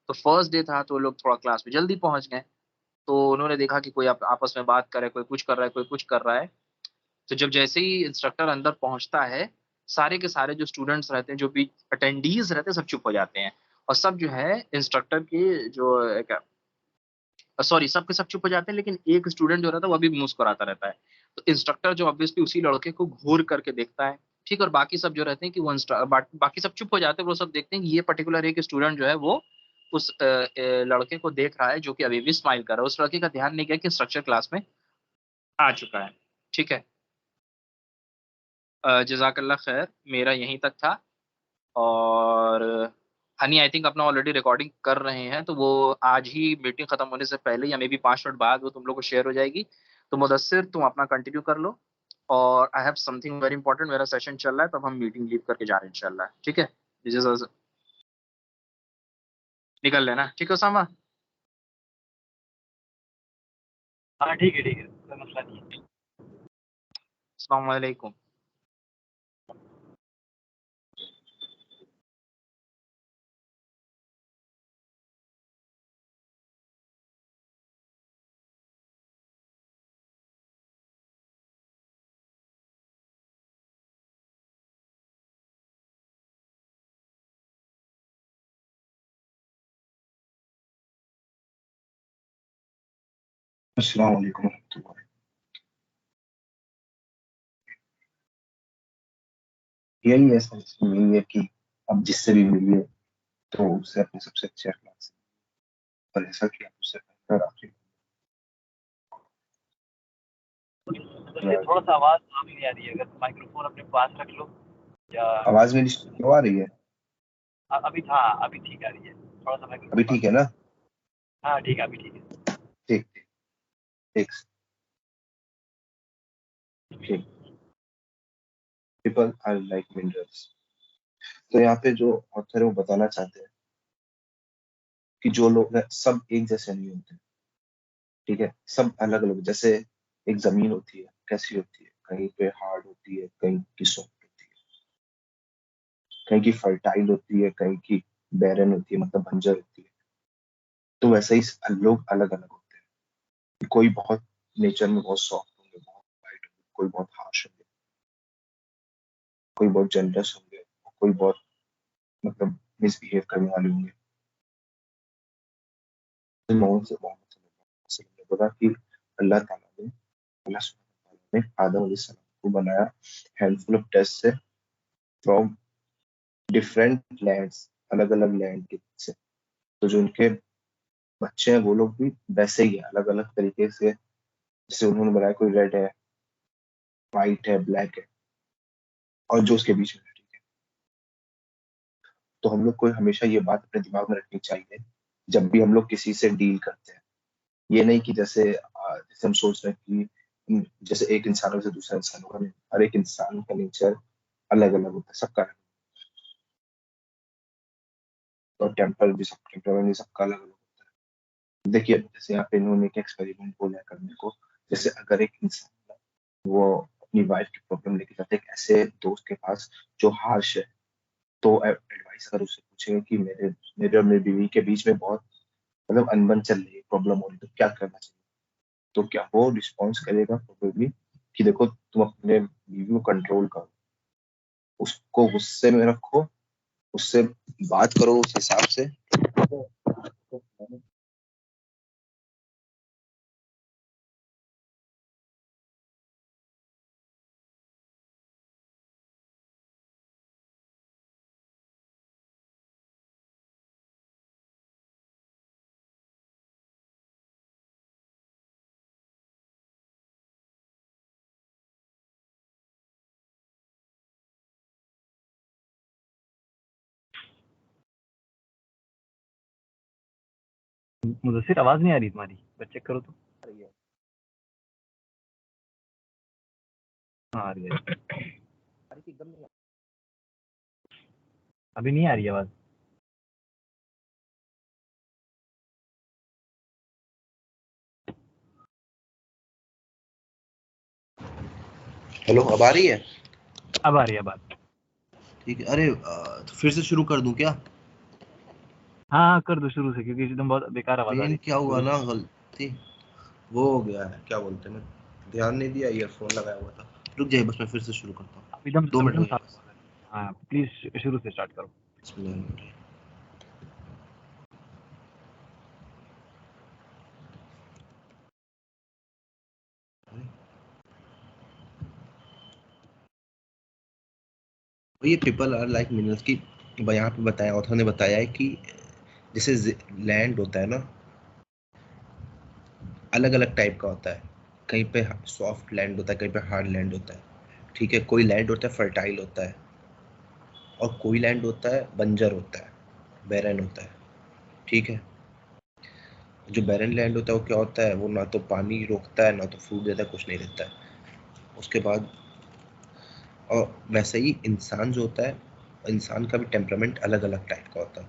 तो फर्स्ट डे था तो वो लोग थोड़ा क्लास में जल्दी पहुंच गए। तो उन्होंने देखा कि कोई आपस में बात कर रहा है, कोई कुछ कर रहा है, कोई कुछ कर रहा है। तो जब जैसे ही इंस्ट्रक्टर अंदर पहुंचता है, सारे के सारे जो स्टूडेंट्स रहते हैं, जो भी अटेंडीज रहते हैं, सब चुप हो जाते हैं। और सब जो है इंस्ट्रक्टर के जो सॉरी, सब के सब चुप हो जाते हैं, लेकिन एक स्टूडेंट जो रहता है वो अभी भी मुस्कुराता रहता है। तो इंस्ट्रक्टर जो ऑब्वियसली उसी लड़के को घूर करके देखता है। ठीक। और बाकी सब जो रहते हैं कि बाकी सब चुप हो जाते हैं, वो सब देखते हैं कि ये पर्टिकुलर एक स्टूडेंट जो है वो उस लड़के को देख रहा है जो कि अभी भी स्माइल कर रहा है। उस लड़के का ध्यान नहीं गया कि इंस्ट्रक्टर क्लास में आ चुका है। ठीक है। जजाकल्ला खैर, मेरा यहीं तक था। और हनी आई थिंक अपना ऑलरेडी रिकॉर्डिंग कर रहे हैं, तो वो आज ही मीटिंग खत्म होने से पहले या मे बी 5 मिनट बाद वो तुम लोग को शेयर हो जाएगी। तो मुदस्सिर तुम अपना कंटिन्यू कर लो। और I have something very important, मेरा सेशन चल रहा है, तब हम मीटिंग लीव करके जा रहे हैं इंशाल्लाह। ठीक है। निकल लेना। ठीक है उसामा। हाँ ठीक है, कोई मसला नहीं है। अस्सलाम वालेकुम। अस्सलाम वालेकुम रहमतुल्लाह। यही है सर, यही है कि अब जिससे भी मिलिए तो उससे अपने सबसे अच्छे अखलाक से, और ऐसा कि आप उससे बेहतर आखिर। मुझे थोड़ा सा आवाज़ साफ नहीं आ रही है, अगर माइक्रोफोन अपने पास रख लो या आवाज मेरी क्यों आ रही है? अभी हाँ अभी ठीक आ रही है, थोड़ा सा अभी माइक्रोफोन ठीक पास। है ना? हाँ ठीक है, अभी ठीक है। ठीक ठीक ठीक ठीक। People are like minerals. तो यहाँ पे जो ऑथर है वो बताना चाहते हैं कि जो लोग हैं सब एक जैसे नहीं होते। ठीक है, सब अलग अलग। जैसे एक जमीन होती है, कैसी होती है, कहीं पे हार्ड होती है, कहीं की सॉफ्ट होती है, कहीं की फर्टाइल होती है, कहीं की बैरन होती है, मतलब बंजर होती है। तो वैसे ही लोग अलग अलग होते हैं। कोई बहुत नेचर में बहुत सॉफ्ट होंगे, बहुत वाइट होंगे, कोई बहुत हार्श होंगे, कोई बहुत जनरस होंगे, कोई बहुत मतलब मिसबिहेव करने वाले होंगे। मोहम्मद सल्लल्लाहु अलैहि वसल्लम ने बोला कि अल्लाह सुब्हानहू व तआला ने आदम अलैहिस्सलाम को बनाया हैंडफुल ऑफ टेस्ट से, फ्रॉम डिफरेंट लैंड्स, अलग अलग लैंड के से। तो जो उनके बच्चे हैं वो लोग भी वैसे ही है, अलग अलग तरीके से। जैसे उन्होंने बनाया, कोई रेड है, वाइट है, ब्लैक है, और जो उसके बीच में है। ठीक है, तो हम लोग को हमेशा ये बात अपने दिमाग में रखनी चाहिए जब भी हम लोग किसी से डील करते हैं। ये नहीं कि जैसे हम सोच रहे हैं कि जैसे एक इंसान से दूसरा इंसान होगा, नहीं। हर एक इंसान का नेचर अलग अलग होता है, सबका। और टेम्परमेंट भी सबका अलग अलग होता है। देखिए, जैसे यहाँ पे इन्होंने एक एक्सपेरिमेंट बोला है करने को। जैसे अगर एक इंसान वो अपनी वाइफ की प्रॉब्लम लेके जाते हैं एक ऐसे दोस्त के पास जो हार्श है, तो एडवाइस अगर उससे पूछेंगे कि मेरे और मेरी बीवी के बीच में बहुत मतलब अनबन चल रही है, प्रॉब्लम हो रही है, तो क्या करना चाहिए? तो क्या वो रिस्पॉन्स करेगा प्रोबेबली कि देखो तुम अपने बीवी को कंट्रोल करो, उसको गुस्से में रखो, उससे बात करो उस हिसाब से। मुदस्सिर आवाज नहीं आ रही तुम्हारी, बस चेक करो तो। हाँ आ रही है, अभी नहीं आ रही आवाज। हेलो, अब आ रही है? अब आ रही है बात। ठीक है। अरे तो फिर से शुरू कर दूं क्या? हाँ कर दो शुरू से, क्योंकि एकदम बहुत बेकार आवाज आ रही मेन थी क्या हुआ शुरू ना, से। गलती वो हो गया है, क्या बोलते हैं, मैं ध्यान नहीं दिया, ईयरफोन लगाया हुआ था। रुक जाइए, बस मैं फिर से शुरू करता हूँ। अब एकदम 2 मिनट साफ रुकिए बस। आवाज आ रही है। हाँ प्लीज शुरू से स्टार्ट करो। बिस्मिल्लाह। ये पीपल आर लाइक मिनरल्स की यहाँ पे बताया, ऑथर ने बताया है कि जैसे लैंड होता है ना, अलग अलग टाइप का होता है। कहीं पे सॉफ्ट लैंड होता है, कहीं पे हार्ड लैंड होता है। ठीक है, कोई लैंड होता है फर्टाइल होता है, और कोई लैंड होता है बंजर होता है, बैरन होता है। ठीक है, जो बैरन लैंड होता है वो क्या होता है, वो ना तो पानी रोकता है, ना तो फ्रूट देता है, कुछ नहीं देता है। उसके बाद और वैसे ही इंसान जो होता है, इंसान का भी टेम्परामेंट अलग अलग टाइप का होता है।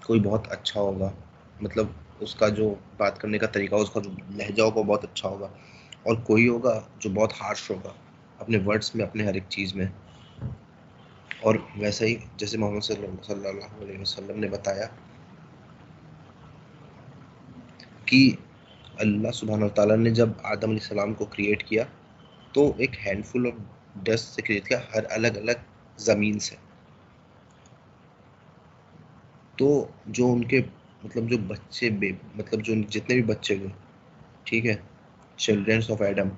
कोई बहुत अच्छा होगा, मतलब उसका जो बात करने का तरीका, उसका जो लहजा होगा बहुत अच्छा होगा, और कोई होगा जो बहुत हार्श होगा अपने वर्ड्स में, अपने हर एक चीज़ में। और वैसे ही जैसे मोहम्मद सल्लल्लाहु अलैहि वसल्लम ने बताया कि अल्लाह सुब्हान व तआला ने जब आदम अलैहिस्सलाम को क्रिएट किया तो एक हैंडफुल ऑफ डस्ट से क्रिएट किया, हर अलग अलग ज़मीन से। तो जो उनके मतलब जो बच्चे मतलब जो जितने भी बच्चे हुए, ठीक है, चिल्ड्रंस ऑफ एडम,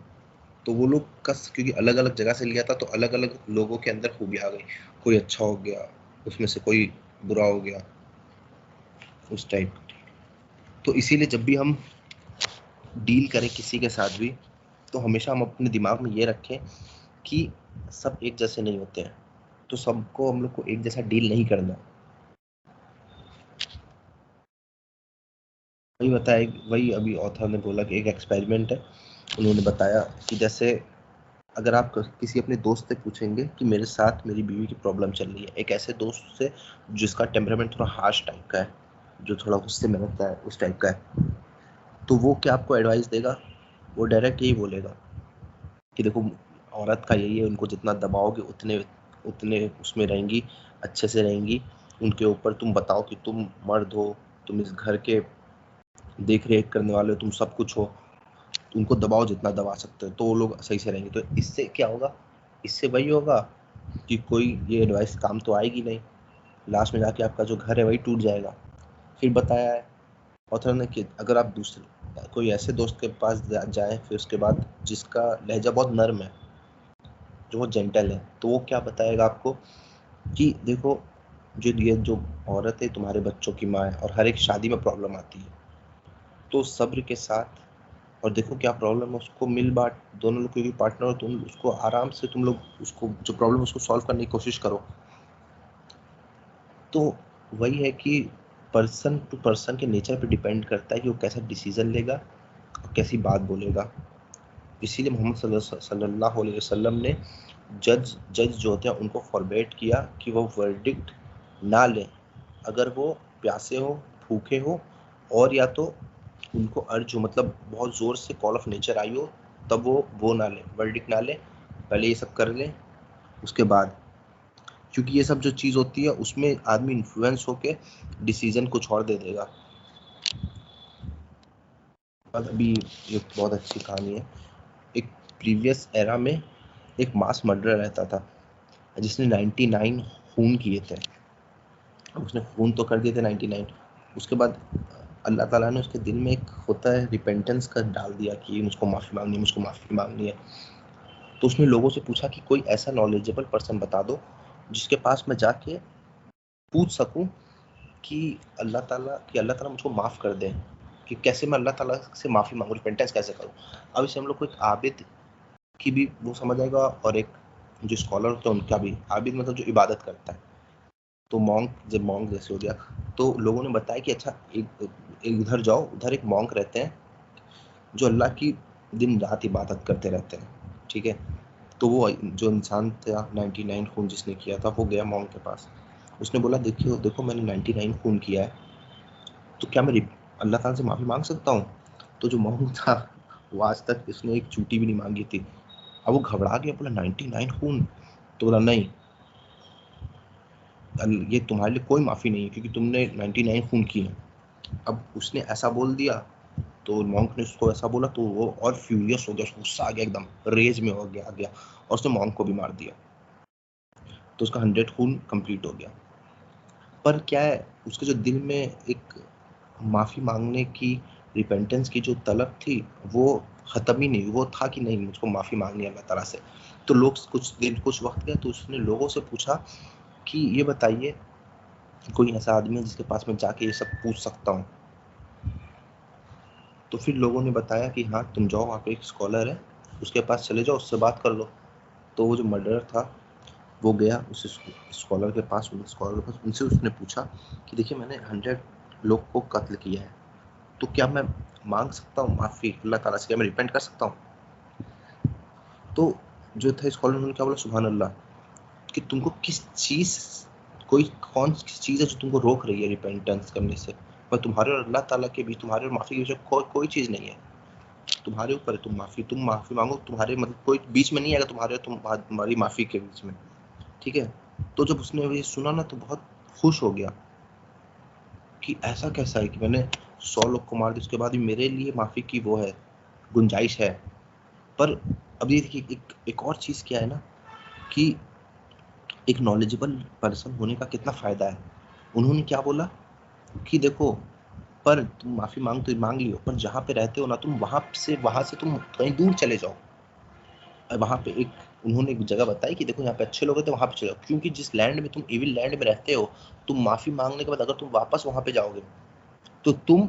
तो वो लोग का क्योंकि अलग अलग जगह से लिया था, तो अलग अलग लोगों के अंदर खूबियाँ आ गई। कोई अच्छा हो गया, उसमें से कोई बुरा हो गया, उस टाइप। तो इसीलिए जब भी हम डील करें किसी के साथ भी, तो हमेशा हम अपने दिमाग में ये रखें कि सब एक जैसे नहीं होते हैं, तो सबको हम लोग को एक जैसा डील नहीं करना। वही बताया, वही अभी ऑथर ने बोला कि एक एक्सपेरिमेंट है। उन्होंने बताया कि जैसे अगर आप किसी अपने दोस्त से पूछेंगे कि मेरे साथ मेरी बीवी की प्रॉब्लम चल रही है, एक ऐसे दोस्त से जिसका टेम्परामेंट थोड़ा हार्श टाइप का है, जो थोड़ा गुस्से में रहता है, उस टाइप का है, तो वो क्या आपको एडवाइस देगा? वो डायरेक्ट यही बोलेगा कि देखो, औरत का यही है, उनको जितना दबाओगे उतने उतने उसमें रहेंगी, अच्छे से रहेंगी। उनके ऊपर तुम बताओ कि तुम मर्द हो, तुम इस घर के देख रेख करने वाले हो, तुम सब कुछ हो, उनको दबाओ जितना दबा सकते हो, तो वो लोग सही से रहेंगे। तो इससे क्या होगा? इससे वही होगा कि कोई ये एडवाइस काम तो आएगी नहीं, लास्ट में जाके आपका जो घर है वही टूट जाएगा। फिर बताया है ऑथर ने कि अगर आप दूसरे कोई ऐसे दोस्त के पास जाएं, फिर उसके बाद जिसका लहजा बहुत नर्म है, जो बहुत जेंटल है, तो वो क्या बताएगा आपको कि देखो, ये जो औरत है तुम्हारे बच्चों की माँ है, और हर एक शादी में प्रॉब्लम आती है, तो सब्र के साथ, और देखो क्या प्रॉब्लम है उसको मिल बांट, दोनों लोग कोई पार्टनर हो, तुम उसको आराम से, तुम लोग उसको जो प्रॉब्लम उसको सॉल्व करने की कोशिश करो। तो वही है कि पर्सन टू पर्सन के नेचर पे डिपेंड करता है कि वो कैसा डिसीजन लेगा और कैसी बात बोलेगा। इसीलिए मोहम्मद सल्लल्लाहु अलैहि वसल्लम ने जज जो होते हैं उनको फॉरबेट किया कि वो वर्डिक्ट ना लें अगर वो प्यासे हो, भूखे हो, और या तो उनको अर्ज हो, मतलब बहुत ज़ोर से कॉल ऑफ नेचर आई हो, तब वो ना लें, वर्डिक्ट ना लें, पहले ये सब कर लें उसके बाद। क्योंकि ये सब जो चीज़ होती है उसमें आदमी इन्फ्लुएंस होके डिसीजन कुछ और दे देगा। अभी एक बहुत अच्छी कहानी है। एक प्रीवियस एरा में एक मास मर्डरर रहता था जिसने 99 खून किए थे। अब उसने खून तो कर दिए थे 99, उसके बाद अल्लाह ताला ने उसके दिल में एक होता है रिपेंटेंस का डाल दिया कि मुझको माफ़ी मांगनी है, मुझको माफ़ी मांगनी है। तो उसने लोगों से पूछा कि कोई ऐसा नॉलेजेबल पर्सन बता दो जिसके पास मैं जाके पूछ सकूं कि अल्लाह ताला मुझको माफ़ कर दे, कि कैसे मैं अल्लाह ताला से माफ़ी मांगूं, रिपेंटेंस कैसे करूं। अब इसे हम लोग को एक आबिद की भी वो समझ आएगा, और एक जो स्कॉलर होता है उनका भी। आबिद मतलब जो इबादत करता है, तो मॉन्क, जब मॉन्क जैसे हो गया, तो लोगों ने बताया कि अच्छा, एक उधर जाओ, उधर एक मॉन्क रहते हैं जो अल्लाह की दिन रात इबादत करते रहते हैं, ठीक है। तो वो जो इंसान था 99 खून जिसने किया था, वो गया मॉन्क के पास। उसने बोला देखियो देखो मैंने 99 खून किया है, तो क्या मैं अल्लाह ताला से माफ़ी मांग सकता हूँ? तो जो मॉन्क था वो आज तक इसने एक चूटी भी नहीं मांगी थी। अब वो घबरा गया, बोला 99 खून? तो बोला नहीं, ये तुम्हारे लिए कोई माफ़ी नहीं है क्योंकि तुमने 99 खून किए हैं। अब उसने ऐसा बोल दिया, तो मॉन्क ने उसको ऐसा बोला तो वो और फ्यूरियस हो गया, उसको गुस्सा आ गया, एकदम रेज में हो गया और उसने मॉन्क को भी मार दिया। तो उसका 100 खून कंप्लीट हो गया। पर क्या है, उसके जो दिल में एक माफ़ी मांगने की, रिपेंटेंस की जो तलब थी, वो ख़त्म ही नहीं। वो था कि नहीं मुझको माफ़ी मांगनी है अल्लाह ताला से। तो लोग कुछ वक्त गया तो उसने लोगों से पूछा कि ये बताइए कोई ऐसा आदमी है जिसके पास मैं जाके ये सब पूछ सकता हूँ? तो फिर लोगों ने बताया कि हाँ तुम जाओ, वहाँ पे एक स्कॉलर है, उसके पास चले जाओ, उससे बात कर लो। तो वो जो मर्डरर था वो गया उस स्कॉलर के पास, उनसे उसने पूछा कि देखिए मैंने 100 लोग को कत्ल किया है, तो क्या मैं मांग सकता हूँ माफ़ी अल्लाह ताला से? क्या मैं रिपेंट कर सकता हूँ? तो जो था स्कॉलर, उन्होंने क्या बोला, सुभान अल्लाह, कि तुमको किस चीज़, कौन सी चीज़ है जो तुमको रोक रही है रिपेंटेंस करने से? पर तुम्हारे और अल्लाह ताला के बीच, तुम्हारे और माफ़ी के बीच कोई चीज़ नहीं है। तुम्हारे ऊपर है, तुम माफ़ी मांगो, तुम्हारे मतलब कोई बीच में नहीं आएगा तुम्हारे और तुम्हारी माफ़ी के बीच में, ठीक है। तो जब उसने ये सुना ना तो बहुत खुश हो गया कि ऐसा कैसा है कि मैंने 100 लोग को मार दिया, उसके बाद भी मेरे लिए माफ़ी की वो है, गुंजाइश है। पर अब ये देखिए एक और चीज़ क्या है ना, कि एक नॉलेजेबल पर्सन होने का कितना फ़ायदा है। उन्होंने क्या बोला कि देखो, पर तुम माफ़ी मांग लियो, पर जहाँ पे रहते हो ना तुम, वहाँ से तुम कहीं दूर चले जाओ। वहाँ पे उन्होंने एक जगह बताई कि देखो यहाँ पे अच्छे लोग हैं तो वहाँ पे चले जाओ, क्योंकि जिस लैंड में तुम इविल लैंड में रहते हो, तुम माफ़ी मांगने के बाद अगर तुम वापस वहाँ पे जाओगे तो तुम,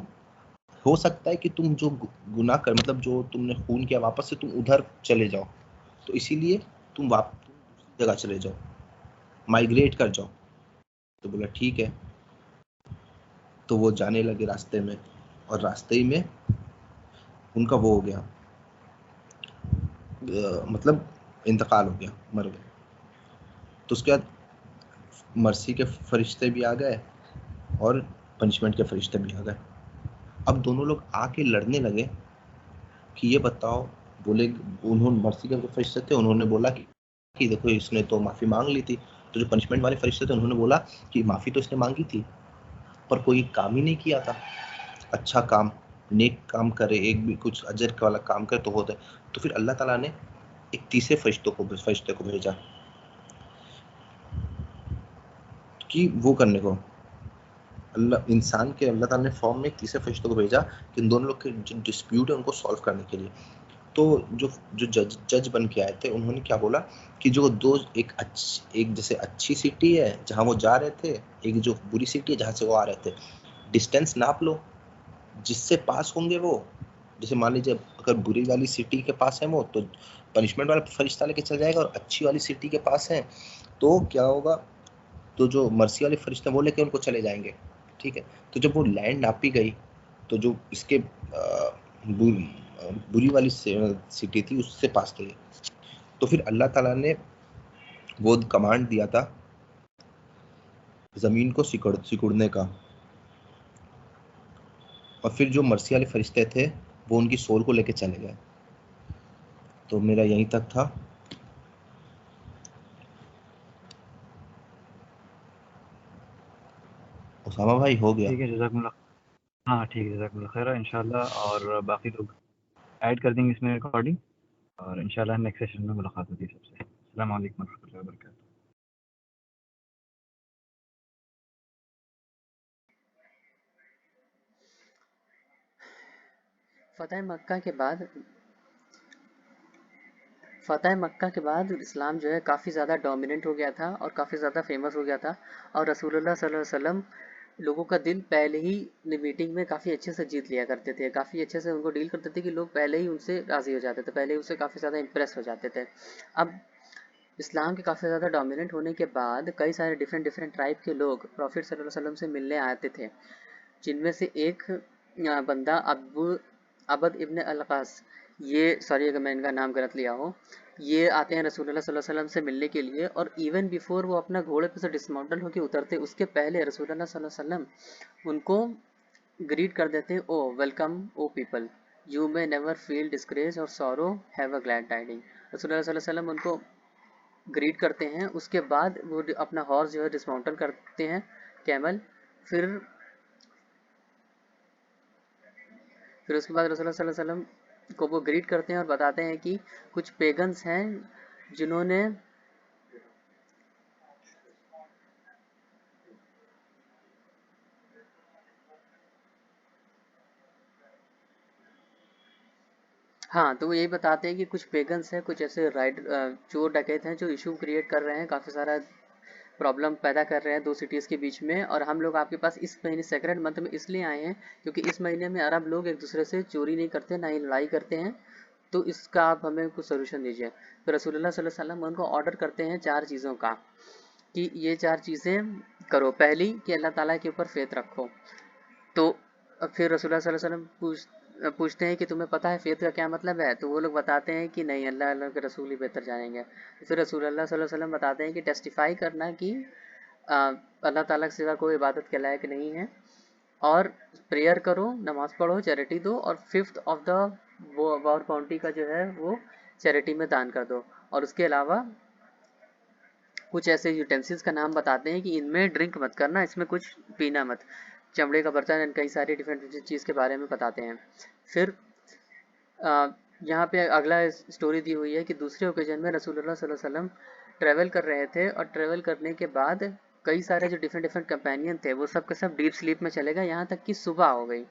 हो सकता है कि तुम जो गुनाह कर, मतलब जो तुमने खून किया, वापस से तुम उधर चले जाओ। तो इसीलिए तुम दूसरी जगह चले जाओ, माइग्रेट कर जाओ। तो बोला ठीक है। तो वो जाने लगे रास्ते में, और रास्ते ही में उनका वो हो गया, मतलब इंतकाल हो गया, मर गए। तो उसके बाद मर्सी के फरिश्ते भी आ गए और पनिशमेंट के फरिश्ते भी आ गए। अब दोनों लोग आके लड़ने लगे कि ये बताओ, बोले, उन्होंने मर्सी के फरिश्ते थे, उन्होंने बोला कि देखो इसने तो माफ़ी मांग ली थी। तो जो पनिशमेंट वाले फरिश्ते थे उन्होंने बोला कि माफ़ी तो इसने मांगी थी पर कोई काम ही नहीं किया था, अच्छा काम, नेक काम करे, एक भी कुछ अजर वाला काम करे तो होता है। तो फिर अल्लाह ताला ने एक तीसरे फरिश्ते को भेजा कि वो करने को, अल्लाह ताला ने फॉर्म में एक तीसरे फरिश्ते को भेजा कि इन दोनों लोग के जो डिस्प्यूट है उनको सॉल्व करने के लिए। तो जो जज बन के आए थे उन्होंने क्या बोला कि जो एक जैसे अच्छी सिटी है जहाँ वो जा रहे थे, एक जो बुरी सिटी है जहाँ से वो आ रहे थे, डिस्टेंस नाप लो, जिससे पास होंगे वो, जैसे मान लीजिए अगर बुरी वाली सिटी के पास है वो, तो पनिशमेंट वाला फरिश्ता लेके चल जाएगा, और अच्छी वाली सिटी के पास है तो क्या होगा, तो जो मर्सी वाले फरिश्ते वो लेके उनको चले जाएंगे, ठीक है। तो जब वो लैंड नापी गई तो जो इसके बुरी वाली सिटी थी उससे पास गई। तो फिर अल्लाह ताला ने वो कमांड दिया था जमीन को सिकुड़ने का, और फिर जो मर्सी वाले फरिश्ते थे वो उनकी सोल को लेके चले गए। तो मेरा यहीं तक था। उसामा भाई हो गया? ठीक है, जज़ाकल्लाह। हाँ ठीक है, जज़ाकल्लाह खैर इंशाल्लाह, और बाकी लोग ऐड कर देंगे इसमें रिकॉर्डिंग, और इंशाल्लाह नेक्स्ट सेशन में मुलाकात होगी सबसे। अस्सलाम वालेकुम रहमतुल्लाहि व बरकातहू। फ़तह मक्का के बाद इस्लाम जो है काफ़ी ज़्यादा डोमिनेंट हो गया था और काफ़ी ज़्यादा फेमस हो गया था, और रसूलुल्लाह सल्लल्लाहु अलैहि वसल्लम लोगों का दिल पहले ही मीटिंग में काफ़ी अच्छे से जीत लिया करते थे, काफ़ी अच्छे से उनको डील करते थे कि लोग पहले ही उनसे राज़ी हो जाते थे, पहले ही उससे काफ़ी ज़्यादा इम्प्रेस हो जाते थे। अब इस्लाम के काफ़ी ज़्यादा डोमिनेंट होने के बाद कई सारे डिफरेंट डिफरेंट ट्राइब के लोग प्रॉफिट सल्लल्लाहु अलैहि वसल्लम से मिलने आते थे, जिनमें से एक बंदा अबद इब्न अलकास, ये सॉरी अगर मैं इनका नाम गलत लिया हो, ये आते हैं रसूलुल्लाह सल्लल्लाहु अलैहि वसल्लम से मिलने के लिए। और इवन बिफोर वो अपना घोड़े पे से डिसमाउंटेड होकर उतरते, उसके पहले रसूलुल्लाह सल्लल्लाहु अलैहि वसल्लम उनको ग्रीट कर देते, O welcome O people, you may never feel disgrace और sorrow, have a glad tiding. रसूलुल्लाह सल्लल्लाहु अलैहि वसल्लम उनको ग्रीट करते हैं। उसके बाद वो अपना हॉर्स जो है डिसमाउंटेड करते हैं, कैमल। फिर उसके बाद रसूलुल्लाह सल्लल्लाहु अलैहि वसल्लम को वो ग्रीट करते हैं और बताते हैं कि कुछ पेगन्स हैं जिन्होंने हाँ, तो वो यही बताते हैं कि कुछ पेगन्स हैं, कुछ ऐसे चोर डकैत हैं जो इशू क्रिएट कर रहे हैं, काफ़ी सारा प्रॉब्लम पैदा कर रहे हैं दो सिटीज़ के बीच में। और हम लोग आपके पास इस महीने सेक्रेड मंथ में इसलिए आए हैं क्योंकि इस महीने में अरब लोग एक दूसरे से चोरी नहीं करते, ना ही लड़ाई करते हैं, तो इसका आप हमें कुछ सोल्यूशन दीजिए। तो रसूलुल्लाह सल्लल्लाहु अलैहि वसल्लम उनको ऑर्डर करते हैं 4 चीज़ों का कि ये 4 चीज़ें करो। पहली कि अल्लाह ताला के ऊपर फेथ रखो। तो फिर रसूलुल्लाह सल्लल्लाहु अलैहि वसल्लम पूछते हैं कि तुम्हें पता है फेथ का क्या मतलब है? तो वो लोग बताते हैं कि नहीं, अल्लाह अल्लाह के रसूल ही बेहतर जानेंगे। तो फिर रसूलुल्लाह सल्लल्लाहु अलैहि वसल्लम बताते हैं कि टेस्टिफाई करना कि अल्लाह ताला के सिवा कोई इबादत के लायक नहीं है, और प्रेयर करो, नमाज पढ़ो, चैरिटी दो, और फिफ्थ ऑफ द वो और बाउंटी का जो है वो चैरिटी में दान कर दो। और उसके अलावा कुछ ऐसे यूटेंसिल्स का नाम बताते हैं कि इनमें ड्रिंक मत करना, इसमें कुछ पीना मत, चमड़े का बर्तन एंड कई सारी डिफरेंट चीज़ के बारे में बताते हैं। फिर यहाँ पे अगला स्टोरी दी हुई है कि दूसरे ओकेजन में रसूलुल्लाह सल्लल्लाहु अलैहि वसल्लम ट्रैवल कर रहे थे, और ट्रैवल करने के बाद कई सारे जो डिफरेंट डिफरेंट कंपेनियन थे वो सब के सब डीप स्लीप में चले गए, यहाँ तक कि सुबह हो गई।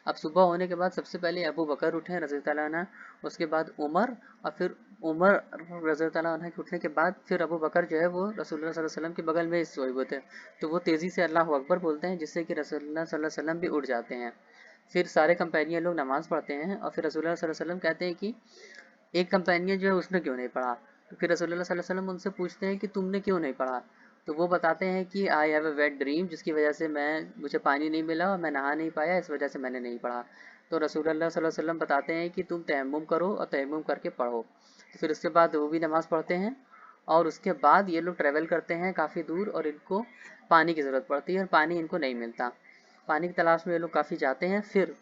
अब सुबह होने के बाद सबसे पहले अबू बकर उठे रज़ी अल्लाह अन्हु, उसके बाद उमर, और फिर उमर रज़ी अल्लाह अन्हु के उठने के बाद फिर अबू बकर जो है वो रसूलुल्लाह सल्लल्लाहु अलैहि वसल्लम के बगल में सोए हुए थे। तो वो तेज़ी से अल्लाह अकबर बोलते हैं जिससे कि रसूलुल्लाह सल्लल्लाहु अलैहि वसल्लम भी उठ जाते हैं। फिर सारे कंपेनियन लोग नमाज़ पढ़ते हैं, और फिर रसूलुल्लाह सल्लल्लाहु अलैहि वसल्लम कहते हैं कि एक कंपेनियन जो है उसने क्यों नहीं पढ़ा? तो फिर रसूलुल्लाह सल्लल्लाहु अलैहि वसल्लम उनसे पूछते हैं कि तुमने क्यों नहीं पढ़ा? तो वो बताते हैं कि I have a wet dream, जिसकी वजह से मुझे पानी नहीं मिला और मैं नहा नहीं पाया, इस वजह से मैंने नहीं पढ़ा। तो रसूलुल्लाह सल्लल्लाहु अलैहि वसल्लम बताते हैं कि तुम तयम्मुम करो और तयम्मुम करके पढ़ो। तो फिर उसके बाद वो भी नमाज़ पढ़ते हैं, और उसके बाद ये लोग ट्रैवल करते हैं काफ़ी दूर, और इनको पानी की ज़रूरत पड़ती है और पानी इनको नहीं मिलता। पानी की तलाश में ये लोग काफ़ी जाते हैं। फिर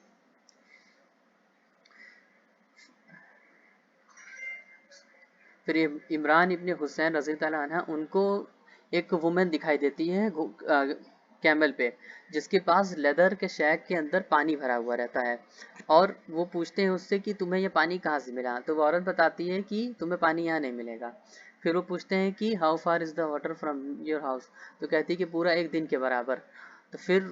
इमरान इब्ने हुसैन रज़ी अल्लाह अन्हा, उनको एक वुमेन दिखाई देती है कैमल पे, जिसके पास लेदर के शैक के अंदर पानी भरा हुआ रहता है, और वो पूछते हैं उससे कि तुम्हें ये पानी कहाँ से मिला? तो वो औरत बताती है कि तुम्हें पानी यहाँ नहीं मिलेगा। फिर वो पूछते हैं कि how far is the water from your house? तो कहती है कि पूरा एक दिन के बराबर। तो फिर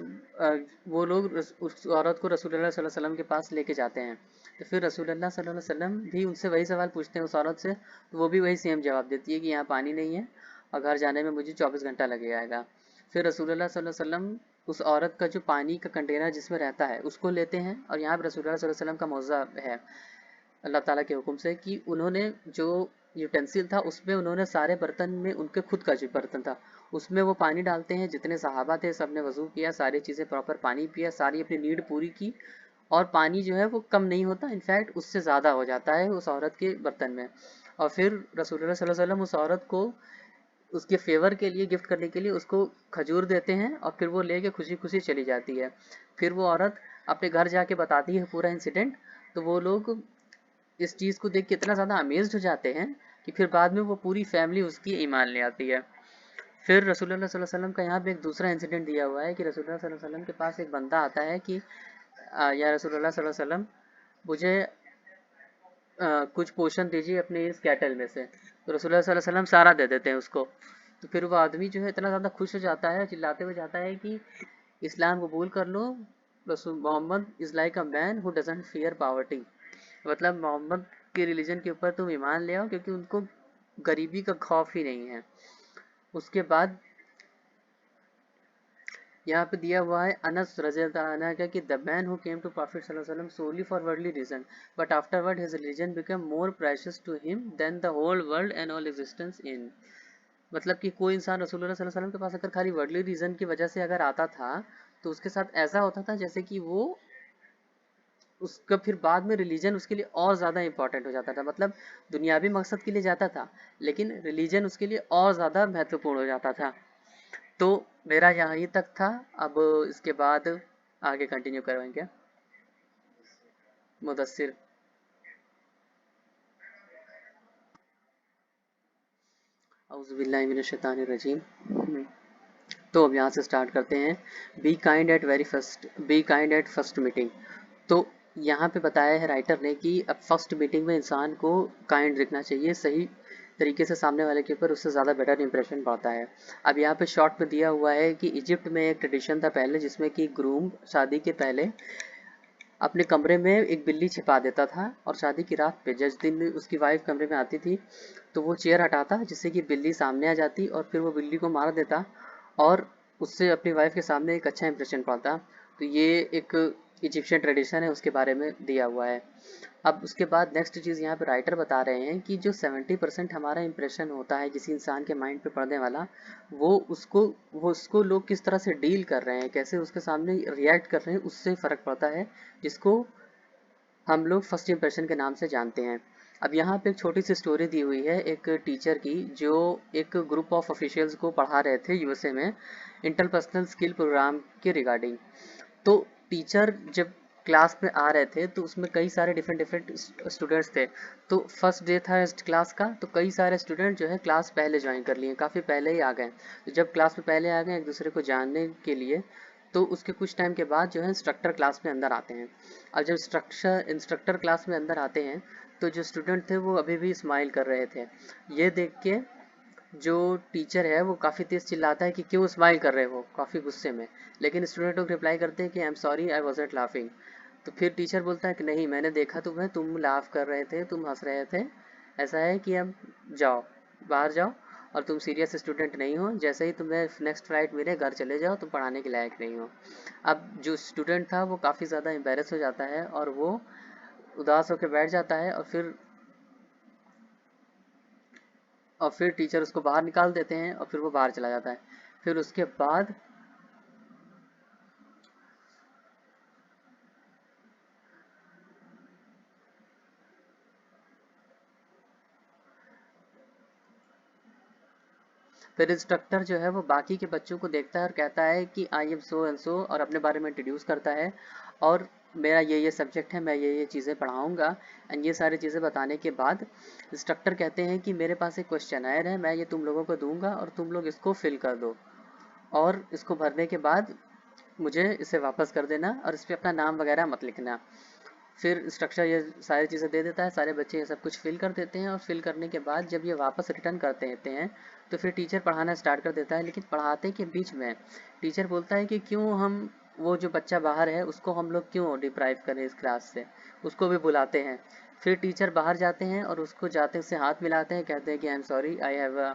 वो लोग उस औरत को रसूलुल्लाह सल्लल्लाहु अलैहि वसल्लम के पास लेके जाते हैं। तो फिर रसूलुल्लाह सल्लल्लाहु अलैहि वसल्लम भी उनसे वही सवाल पूछते हैं उस औरत से, तो वो भी वही सेम जवाब देती है कि यहाँ पानी नहीं है और घर जाने में मुझे 24 घंटा लग जाएगा। फिर रसूलुल्लाह सल्लल्लाहु अलैहि वसल्लम उस औरत का जो पानी का कंटेनर जिसमें रहता है उसको लेते हैं, और यहाँ पर रसूलुल्लाह सल्लल्लाहु अलैहि वसल्लम का मौज़ा है अल्लाह ताला के हुक्म से कि उन्होंने जो यूटेंसिल था उसमें उन्होंने सारे बर्तन में, उनके खुद का जो बर्तन था उसमें वो पानी डालते हैं, जितने सहाबा थे सब ने वज़ू किया, सारी चीज़ें प्रॉपर पानी पिया, सारी अपनी नीड पूरी की, और पानी जो है वो कम नहीं होता, इनफैक्ट उससे ज़्यादा हो जाता है उस औरत के बर्तन में। और फिर रसूलुल्लाह सल्लल्लाहु अलैहि वसल्लम उस औरत को उसके फेवर के लिए, गिफ्ट करने के लिए उसको खजूर देते हैं, और फिर वो लेके खुशी खुशी चली जाती है। फिर वो औरत अपने घर जाके बताती है पूरा इंसिडेंट, तो वो लोग इस चीज़ को देख के इतना ज़्यादा अमेज्ड हो जाते हैं कि फिर बाद में वो पूरी फैमिली उसकी ईमान ले आती है। फिर रसूलुल्लाह सल्लल्लाहु अलैहि वसल्लम का यहाँ पे एक दूसरा इंसिडेंट दिया हुआ है कि रसूलुल्लाह सल्लल्लाहु अलैहि वसल्लम के पास एक बंदा आता है कि या रसूलुल्लाह सल्लल्लाहु अलैहि वसल्लम मुझे कुछ पोर्शन दीजिए अपने इस कैटल में से। तो रसूलुल्लाह सल्लल्लाहु अलैहि वसल्लम सारा दे देते हैं उसको। तो फिर वो आदमी जो है इतना ज़्यादा खुश हो जाता है, चिल्लाते हुए जाता है कि इस्लाम कबूल कर लो, रसूल Muhammad is like a man who doesn't fear poverty. मतलब मोहम्मद के रिलीजन के ऊपर तुम ईमान ले आओ, क्योंकि उनको गरीबी का खौफ ही नहीं है। उसके बाद यहाँ पे दिया हुआ है अनस रज़ी अल्लाह अन्हु का कि the man who came to prophet सल्लल्लाहु अलैहि वसल्लम solely for worldly reason, but afterward his religion become more precious to him than the whole world and all existence in. मतलब कि कोई इंसान रसूलुल्लाह सल्लल्लाहु अलैहि वसल्लम के पास अगर खाली वर्ल्डली रीजन की वजह से अगर आता था, तो उसके साथ ऐसा होता था जैसे कि वो उसका फिर बाद में रिलीजन उसके लिए और ज़्यादा इम्पोर्टेंट हो जाता था। मतलब दुनियावी मकसद के लिए जाता था, लेकिन रिलीजन उसके लिए और ज़्यादा महत्वपूर्ण हो जाता था। तो मेरा यहीं तक था। अब इसके बाद आगे कंटिन्यू करवाएंगे मुदस्सिर। औज़ुबिल्लाहिमिनश्शैतानिर्रजीम। तो अब यहाँ से स्टार्ट करते हैं। Be kind at first meeting. तो यहाँ पे बताया है राइटर ने कि अब फर्स्ट मीटिंग में इंसान को काइंड दिखना चाहिए, सही तरीके से सामने वाले के ऊपर, उससे ज़्यादा बेटर इंप्रेशन पड़ता है। अब यहाँ पे शॉर्ट में दिया हुआ है कि इजिप्ट में एक ट्रेडिशन था पहले, जिसमें कि ग्रूम शादी के पहले अपने कमरे में एक बिल्ली छिपा देता था, और शादी की रात पे जिस दिन उसकी वाइफ कमरे में आती थी तो वो चेयर हटाता जिससे कि बिल्ली सामने आ जाती, और फिर वो बिल्ली को मार देता और उससे अपनी वाइफ के सामने एक अच्छा इंप्रेशन पड़ता। तो ये एक इजिप्शियन ट्रेडिशन है, उसके बारे में दिया हुआ है। अब उसके बाद नेक्स्ट चीज़ यहाँ पे राइटर बता रहे हैं कि जो 70% हमारा इंप्रेशन होता है किसी इंसान के माइंड पे पड़ने वाला, वो उसको लोग किस तरह से डील कर रहे हैं, कैसे उसके सामने रिएक्ट कर रहे हैं, उससे फ़र्क पड़ता है, जिसको हम लोग फर्स्ट इंप्रेशन के नाम से जानते हैं। अब यहाँ पे एक छोटी सी स्टोरी दी हुई है एक टीचर की, जो एक ग्रुप ऑफ ऑफिशियल्स को पढ़ा रहे थे यूएसए में इंटरपर्सनल स्किल प्रोग्राम के रिगार्डिंग। तो टीचर जब क्लास में आ रहे थे तो उसमें कई सारे डिफरेंट स्टूडेंट्स थे। तो फर्स्ट डे था इस क्लास का, तो कई सारे स्टूडेंट जो है क्लास पहले ज्वाइन कर लिए, काफ़ी पहले ही आ गए। तो जब क्लास में पहले आ गए एक दूसरे को जानने के लिए, तो उसके कुछ टाइम के बाद जो है इंस्ट्रक्टर क्लास में अंदर आते हैं। और जब इंस्ट्रक्टर क्लास में अंदर आते हैं तो जो स्टूडेंट थे वो अभी भी स्माइल कर रहे थे। ये देख के जो टीचर है वो काफ़ी तेज़ चिल्लाता है कि क्यों स्माइल कर रहे हो, काफ़ी गुस्से में। लेकिन स्टूडेंट लोग रिप्लाई करते हैं कि I am sorry, I wasn't laughing. तो फिर टीचर बोलता है कि नहीं, मैंने देखा तुम्हें, तुम लाफ कर रहे थे, तुम हंस रहे थे। ऐसा है कि अब जाओ, बाहर जाओ, और तुम सीरियस स्टूडेंट नहीं हो, जैसे ही तुम्हें नेक्स्ट फ्लाइट मिले घर चले जाओ, तुम पढ़ाने के लायक नहीं हो। अब जो स्टूडेंट था वो काफ़ी ज़्यादा एम्बेरस हो जाता है और वो उदास होकर बैठ जाता है, और फिर टीचर उसको बाहर निकाल देते हैं और फिर वो बाहर चला जाता है। फिर उसके बाद फिर इंस्ट्रक्टर जो है वो बाकी के बच्चों को देखता है और कहता है कि I am so and so, और अपने बारे में इंट्रोड्यूस करता है, और मेरा ये सब्जेक्ट है, मैं ये चीज़ें पढ़ाऊँगा। एंड ये सारी चीज़ें बताने के बाद इंस्ट्रक्टर कहते हैं कि मेरे पास एक क्वेश्चनर है, मैं ये तुम लोगों को दूंगा और तुम लोग इसको फिल कर दो, और इसको भरने के बाद मुझे इसे वापस कर देना, और इस पर अपना नाम वगैरह मत लिखना। फिर इंस्ट्रक्टर ये सारी चीज़ें दे देता है, सारे बच्चे ये सब कुछ फिल कर देते हैं, और फिल करने के बाद जब ये वापस रिटर्न करते देते हैं तो फिर टीचर पढ़ाना स्टार्ट कर देता है। लेकिन पढ़ाते के बीच में टीचर बोलता है कि क्यों हम वो जो बच्चा बाहर है उसको हम लोग क्यों डिप्राइव करें इस क्लास से, उसको भी बुलाते हैं। फिर टीचर बाहर जाते हैं और उसको जाते से हाथ मिलाते हैं, कहते हैं कि I am sorry, I have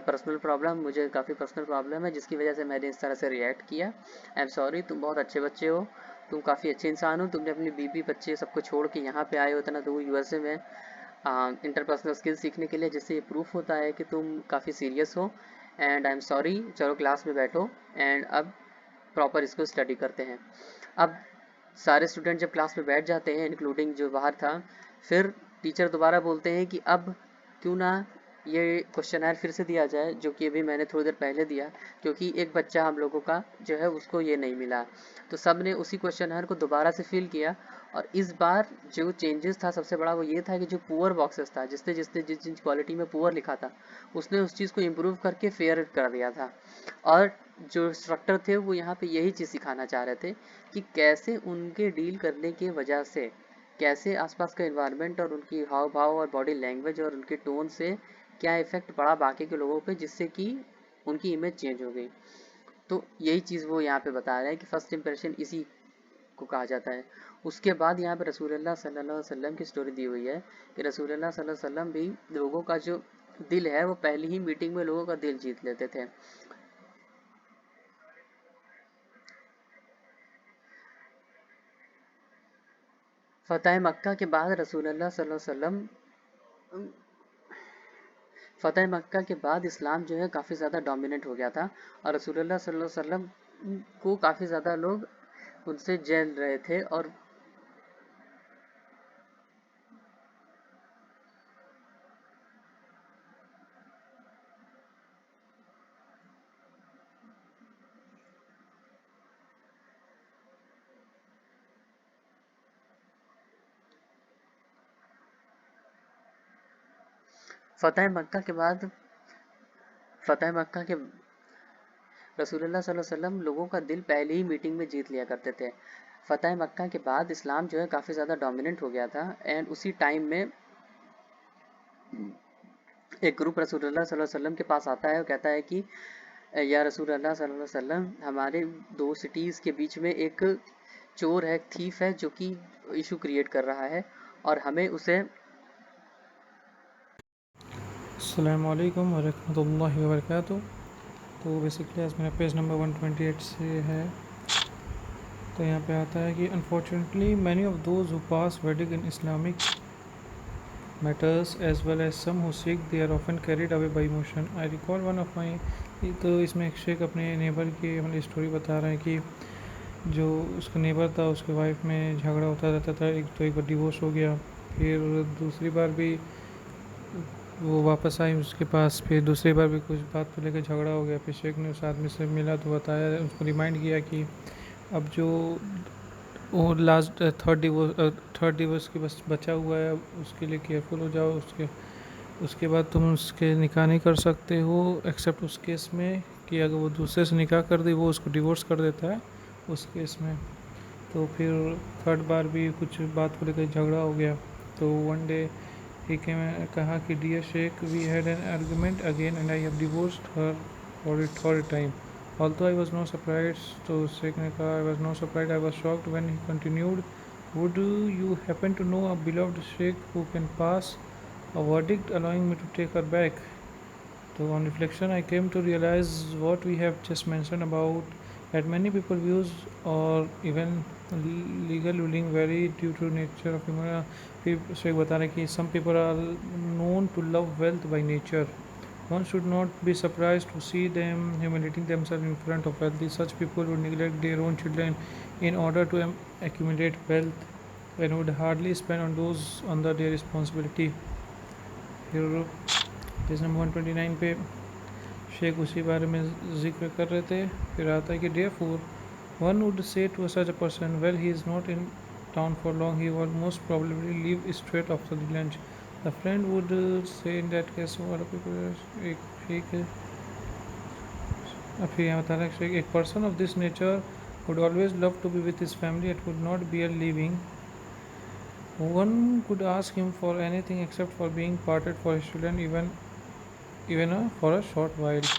personal problem, मुझे काफ़ी पर्सनल प्रॉब्लम है जिसकी वजह से मैंने इस तरह से रिएक्ट किया। आई एम सॉरी, तुम बहुत अच्छे बच्चे हो, तुम काफ़ी अच्छे इंसान हो, तुमने अपनी बीवी बच्चे सबको छोड़ के यहाँ पे आए हो इतना दूर यूएसए में इंटरपर्सनल स्किल सीखने के लिए, जिससे ये प्रूफ होता है कि तुम काफ़ी सीरियस हो। एंड आई एम सॉरी, चलो क्लास में बैठो, एंड अब प्रॉपर इसको स्टडी करते हैं। अब सारे स्टूडेंट जब क्लास में बैठ जाते हैं इंक्लूडिंग जो बाहर था, फिर टीचर दोबारा बोलते हैं कि अब क्यों ना ये क्वेश्चनर फिर से दिया जाए, जो कि अभी मैंने थोड़ी देर पहले दिया, क्योंकि एक बच्चा हम लोगों का जो है उसको ये नहीं मिला। तो सब ने उसी क्वेश्चनर को दोबारा से फिल किया, और इस बार जो चेंजेस था सबसे बड़ा वो ये था कि जो पुअर बॉक्सेस था, जिसने जिसने जिस जिस क्वालिटी में पुअर लिखा था, उसने उस चीज़ को इम्प्रूव करके फेयर कर दिया था। और जो इंस्ट्रक्टर थे वो यहाँ पे यही चीज़ सिखाना चाह रहे थे कि कैसे उनके डील करने की वजह से, कैसे आसपास का इन्वायरमेंट और उनकी हाव भाव और बॉडी लैंग्वेज और उनके टोन से क्या इफेक्ट पड़ा बाकी के लोगों पे, जिससे कि उनकी इमेज चेंज हो गई। तो यही चीज़ वो यहाँ पे बता रहे हैं कि फर्स्ट इंप्रेशन इसी को कहा जाता है। उसके बाद यहाँ पे रसूलुल्लाह सल्लल्लाहु अलैहि वसल्लम की स्टोरी दी हुई है कि रसूलुल्लाह सल्लल्लाहु अलैहि वसल्लम भी लोगों का जो दिल है वो पहली ही मीटिंग में लोगों का दिल जीत लेते थे। फतह मक्का के बाद रसूलुल्लाह सल्लल्लाहु अलैहि वसल्लम फतह मक्का के बाद इस्लाम जो है काफ़ी ज़्यादा डोमिनेंट हो गया था, और रसूलुल्लाह सल्लल्लाहु अलैहि वसल्लम को काफ़ी ज़्यादा लोग उनसे जल रहे थे और फ़तह मक्का के बाद फ़तह मक्का के रसूलुल्लाह सल्लल्लाहु अलैहि वसल्लम लोगों का दिल पहले ही मीटिंग में जीत लिया करते थे। फ़तह मक्का के बाद इस्लाम जो है काफ़ी ज़्यादा डोमिनेंट हो गया था एंड उसी टाइम में एक ग्रुप रसूलुल्लाह सल्लल्लाहु अलैहि वसल्लम के पास आता है और कहता है कि या रसूलुल्लाह सल्लल्लाहु अलैहि वसल्लम, हमारे दो सिटीज़ के बीच में एक चोर है, थीफ है, जो कि इशू क्रिएट कर रहा है और हमें उसे अस्सलामु अलैकुम वरहमतुल्लाहि वबरकातुहू। तो बेसिकली आज मेरा पेज नंबर 128 से है। तो यहाँ पे आता है कि unfortunately many of those who pass Vedic in Islamic matters as well as some who seek they are often carried away by emotion. I recall one of my तो इसमें एक शेख अपने नेबर की मतलब स्टोरी बता रहे हैं कि जो उसका नेबर था उसके वाइफ में झगड़ा होता रहता था। एक बार डिवोर्स हो गया, फिर दूसरी बार भी वो वापस आई उसके पास, फिर दूसरी बार भी कुछ बात को लेकर झगड़ा हो गया। फिर शेख ने उस आदमी से मिला तो बताया, उसको रिमाइंड किया कि अब जो वो लास्ट थर्ड डिवोर्स की बस बचा हुआ है, उसके लिए केयरफुल हो जाओ। उसके बाद तुम उसके निकाह नहीं कर सकते हो एक्सेप्ट उस केस में कि अगर वो दूसरे से निकाह कर दे, वो उसको डिवोर्स कर देता है उस केस में। तो फिर थर्ड बार भी कुछ बात को लेकर झगड़ा हो गया। तो वन डे ही कहा कि dear sheikh, we had an argument again and I have divorced her for it third time. Although I was not surprised, तो शेख ने कहा, I was not surprised, I was shocked when he continued, would you happen to know a beloved sheikh who can pass a verdict allowing me to take her back? So on reflection, I came to realize what we have just mentioned about that many people views or even legal ruling vary due to nature of human. फिर शेख बता रहे कि some people are known to love wealth by nature. One should not be surprised to see them humiliating themselves in front of wealthy. Such people would neglect their own children in order to accumulate wealth and would hardly spend on those under their responsibility. फिर page number 129 पे शेख उसी बारे में जिक्र कर रहे थे। फिर आता है कि therefore one would say to such a person, well, he is not in town for long, he will most probably leave straight after the lunch. The friend would say in that case, what people एक ठीक है। फिर यहाँ बता रहा है एक person of this nature would always love to be with his family and would not bear leaving. One could ask him for anything except for being parted for his children, even for a short while.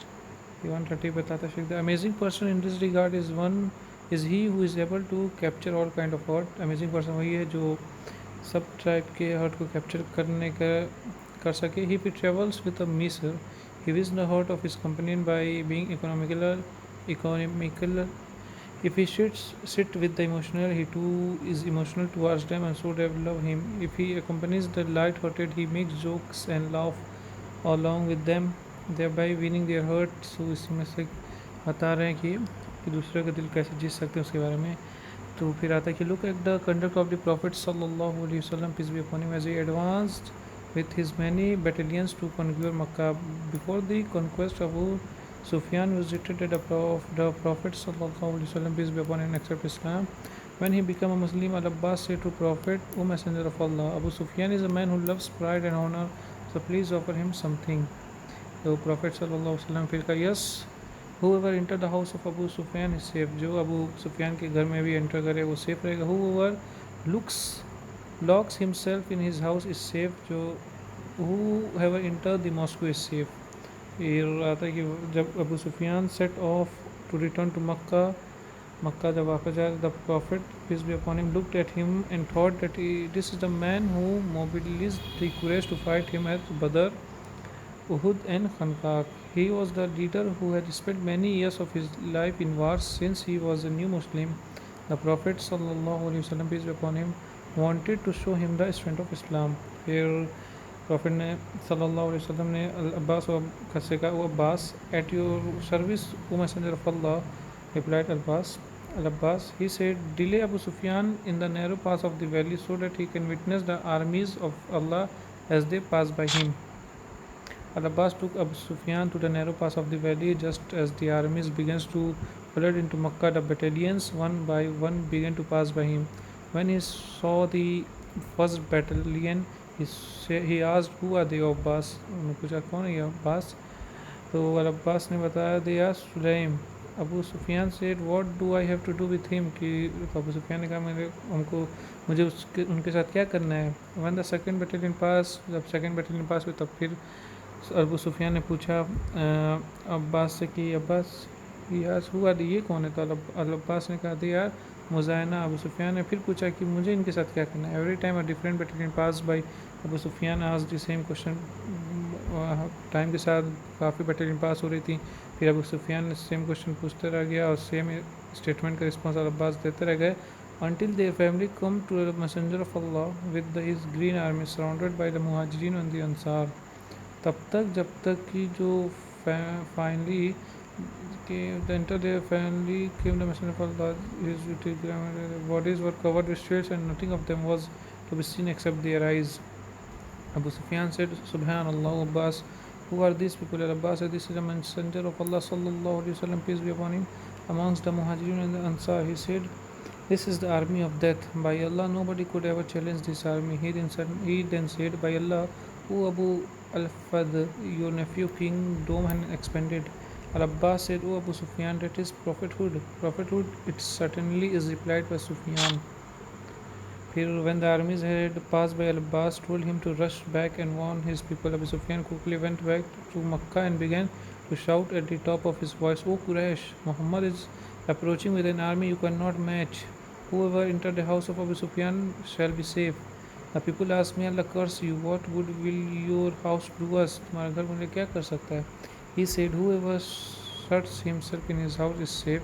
130 बताता है the amazing person in this regard is he who is able to capture all kind of hurt. Amazing person वही है जो सब type के hurt को capture कर सके. He travels with a measure. He wins the heart of his companion by being economical. If he sit with the emotional, he too is emotional towards them and so they love him. If he accompanies the light-hearted, he makes jokes and laugh along with them, thereby winning their heart. So इसमें से बता रहे हैं कि दूसरे का दिल कैसे जीत सकते हैं उसके बारे में. तो फिर आता है कि look at the conduct of the Prophet sallallahu alaihi wasallam, peace be upon him, as he advanced with his many battalions to conquer Makkah. Before the conquest, Abu Sufyan visited the Prophet sallallahu alaihi wasallam, peace be upon him, accept Islam. When he became a Muslim, Al-Abbas said to Prophet, O Messenger of Allah, Abu Sufyan is a man who loves pride and honor, so please offer him something. So Prophet sallallahu alaihi wasallam फिर कहा, yes, whoever enter the house of Abu Sufyan is safe. जो अबू सुफियान के घर में भी enter करे वो safe रहेगा. Whoever locks himself in his house is safe. जो whoever enter the mosque is safe. फिर आता है कि जब Abu Sufiyan set off to return to मक्का जब वापस आया, the Prophet peace be upon him looked at him and thought that this is the man who mobilized the courage to fight him at Badr, Uhud and Khandaq. He was the leader who had spent many years of his life in wars since he was a new Muslim. The Prophet sallallahu alaihi wasallam, peace be upon him, wanted to show him the strength of Islam. फिर Prophet ने sallallahu alaihi wasallam ने Abbas से कहा, वो Abbas, at your service, O Messenger of Allah, replied Al-Abbas. He said, delay Abu Sufyan in the narrow pass of the valley so that he can witness the armies of Allah as they pass by him. Al-Abbas took Abu Sufyan to the narrow pass of the valley. Just as the armies began to flood into Makkah, the battalions one by one began to pass by him. When he saw the first battalion, he asked who are they Abbas, उन्होंने पूछा कौन है ये अब्बास, तो अब्बास ने बताया they are सुलैम. Abu Sufiyan said what do I have to do with him, कि तो अबू सुफियान ने कहा मुझे उनके साथ क्या करना है. when the second battalion passed, जब सेकंड बटालियन पास हुई तब फिर अबू सुफियान ने पूछा अब्बास से कि अब्बास यार हुआ ये कौन है, तो अब्बास ने कहा दे यार मुजायना. अबू सुफियान ने फिर पूछा कि मुझे इनके साथ क्या करना है. Every time a different battalion pass by Abu Sufyan as the same question. Time के साथ काफ़ी बटालियन पास हो रही थी, फिर अबू सुफियान ने सेम क्वेश्चन पूछते रह गया और सेम स्टेटमेंट का रिस्पॉन्स अब्बास देते रह गए. until their family come to the messenger of Allah with his green army surrounded by the muhajirin and the ansar. तब तक जब तक कि जो finally enter their family came the messenger of Allah, his bodies were covered with shields and nothing of them was to be seen except their eyes. Abu Sufyan said, Subhanallah. Abbas, who are these people? Abbas said, this is a messenger of Allah sallallahu alaihi wasallam, peace be upon him, amongst the Muhajirin and the Ansar. He said, this is the army of death. By Allah, nobody could ever challenge this army. He then said, by Allah, O Abu al-Fadl, your nephew King Dome had expanded. Al-Abbas said, O Abu Sufyan, that is prophethood. Prophethood, it certainly is, replied by Sufyan. Here, when the armies had passed by, Al-Abbas told him to rush back and warn his people. Abu Sufyan quickly went back to Makkah and began to shout at the top of his voice, O Quraysh, Muhammad is approaching with an army you cannot match. Whoever entered the house of Abu Sufyan shall be safe. The people asked me, Allah curse you, what good will your house do us? तुम्हारा घर मुझे क्या कर सकता है? He said, whoever shuts himself in his house is safe.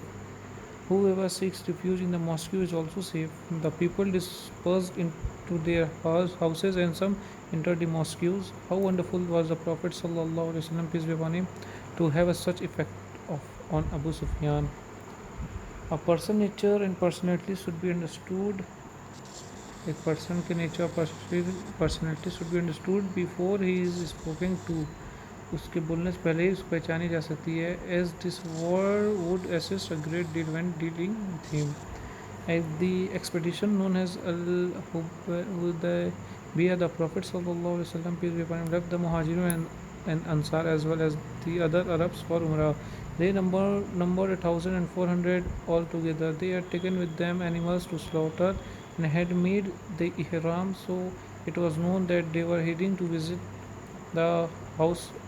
Whoever seeks refuge in the mosque is also safe. The people dispersed into their houses and some entered the mosques. How wonderful was the Prophet sallallahu alaihi wasallam, peace be upon him, to have such effect on Abu Sufyan. A person nature and personality should be understood. A person के nature और personality should be understood before he is spoken to. उसके बोलने से पहले ही उसको पहचानी जा सकती है. As this word would assist a great deal when dealing with him. At the expedition known as Al-Hudaybiyah, the Prophet sallallahu alaihi wasallam, peace be upon him, left the Muhajirun and Ansar as well as the other Arabs for Umrah. They numbered 1,400 altogether. They had taken with them animals to slaughter and had made the ihram, so it was known that they were heading to visit the house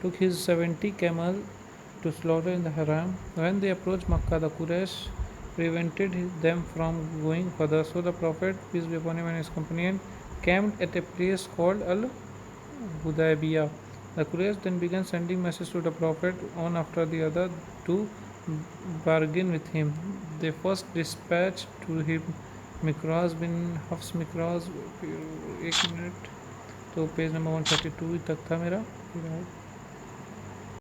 took his 70 camels to slaughter in the haram. When they approached Makkah, the Quraysh prevented them from going further. So the Prophet, peace be upon him, and his companion camped at a place called Al-Hudaybiyah. The Quraysh then began sending messages to the Prophet one after the other to bargain with him. They first dispatched to him मिक्राज बिन हफ्स मिक्राज. एक minute, तो page number 132 तक था मेरा.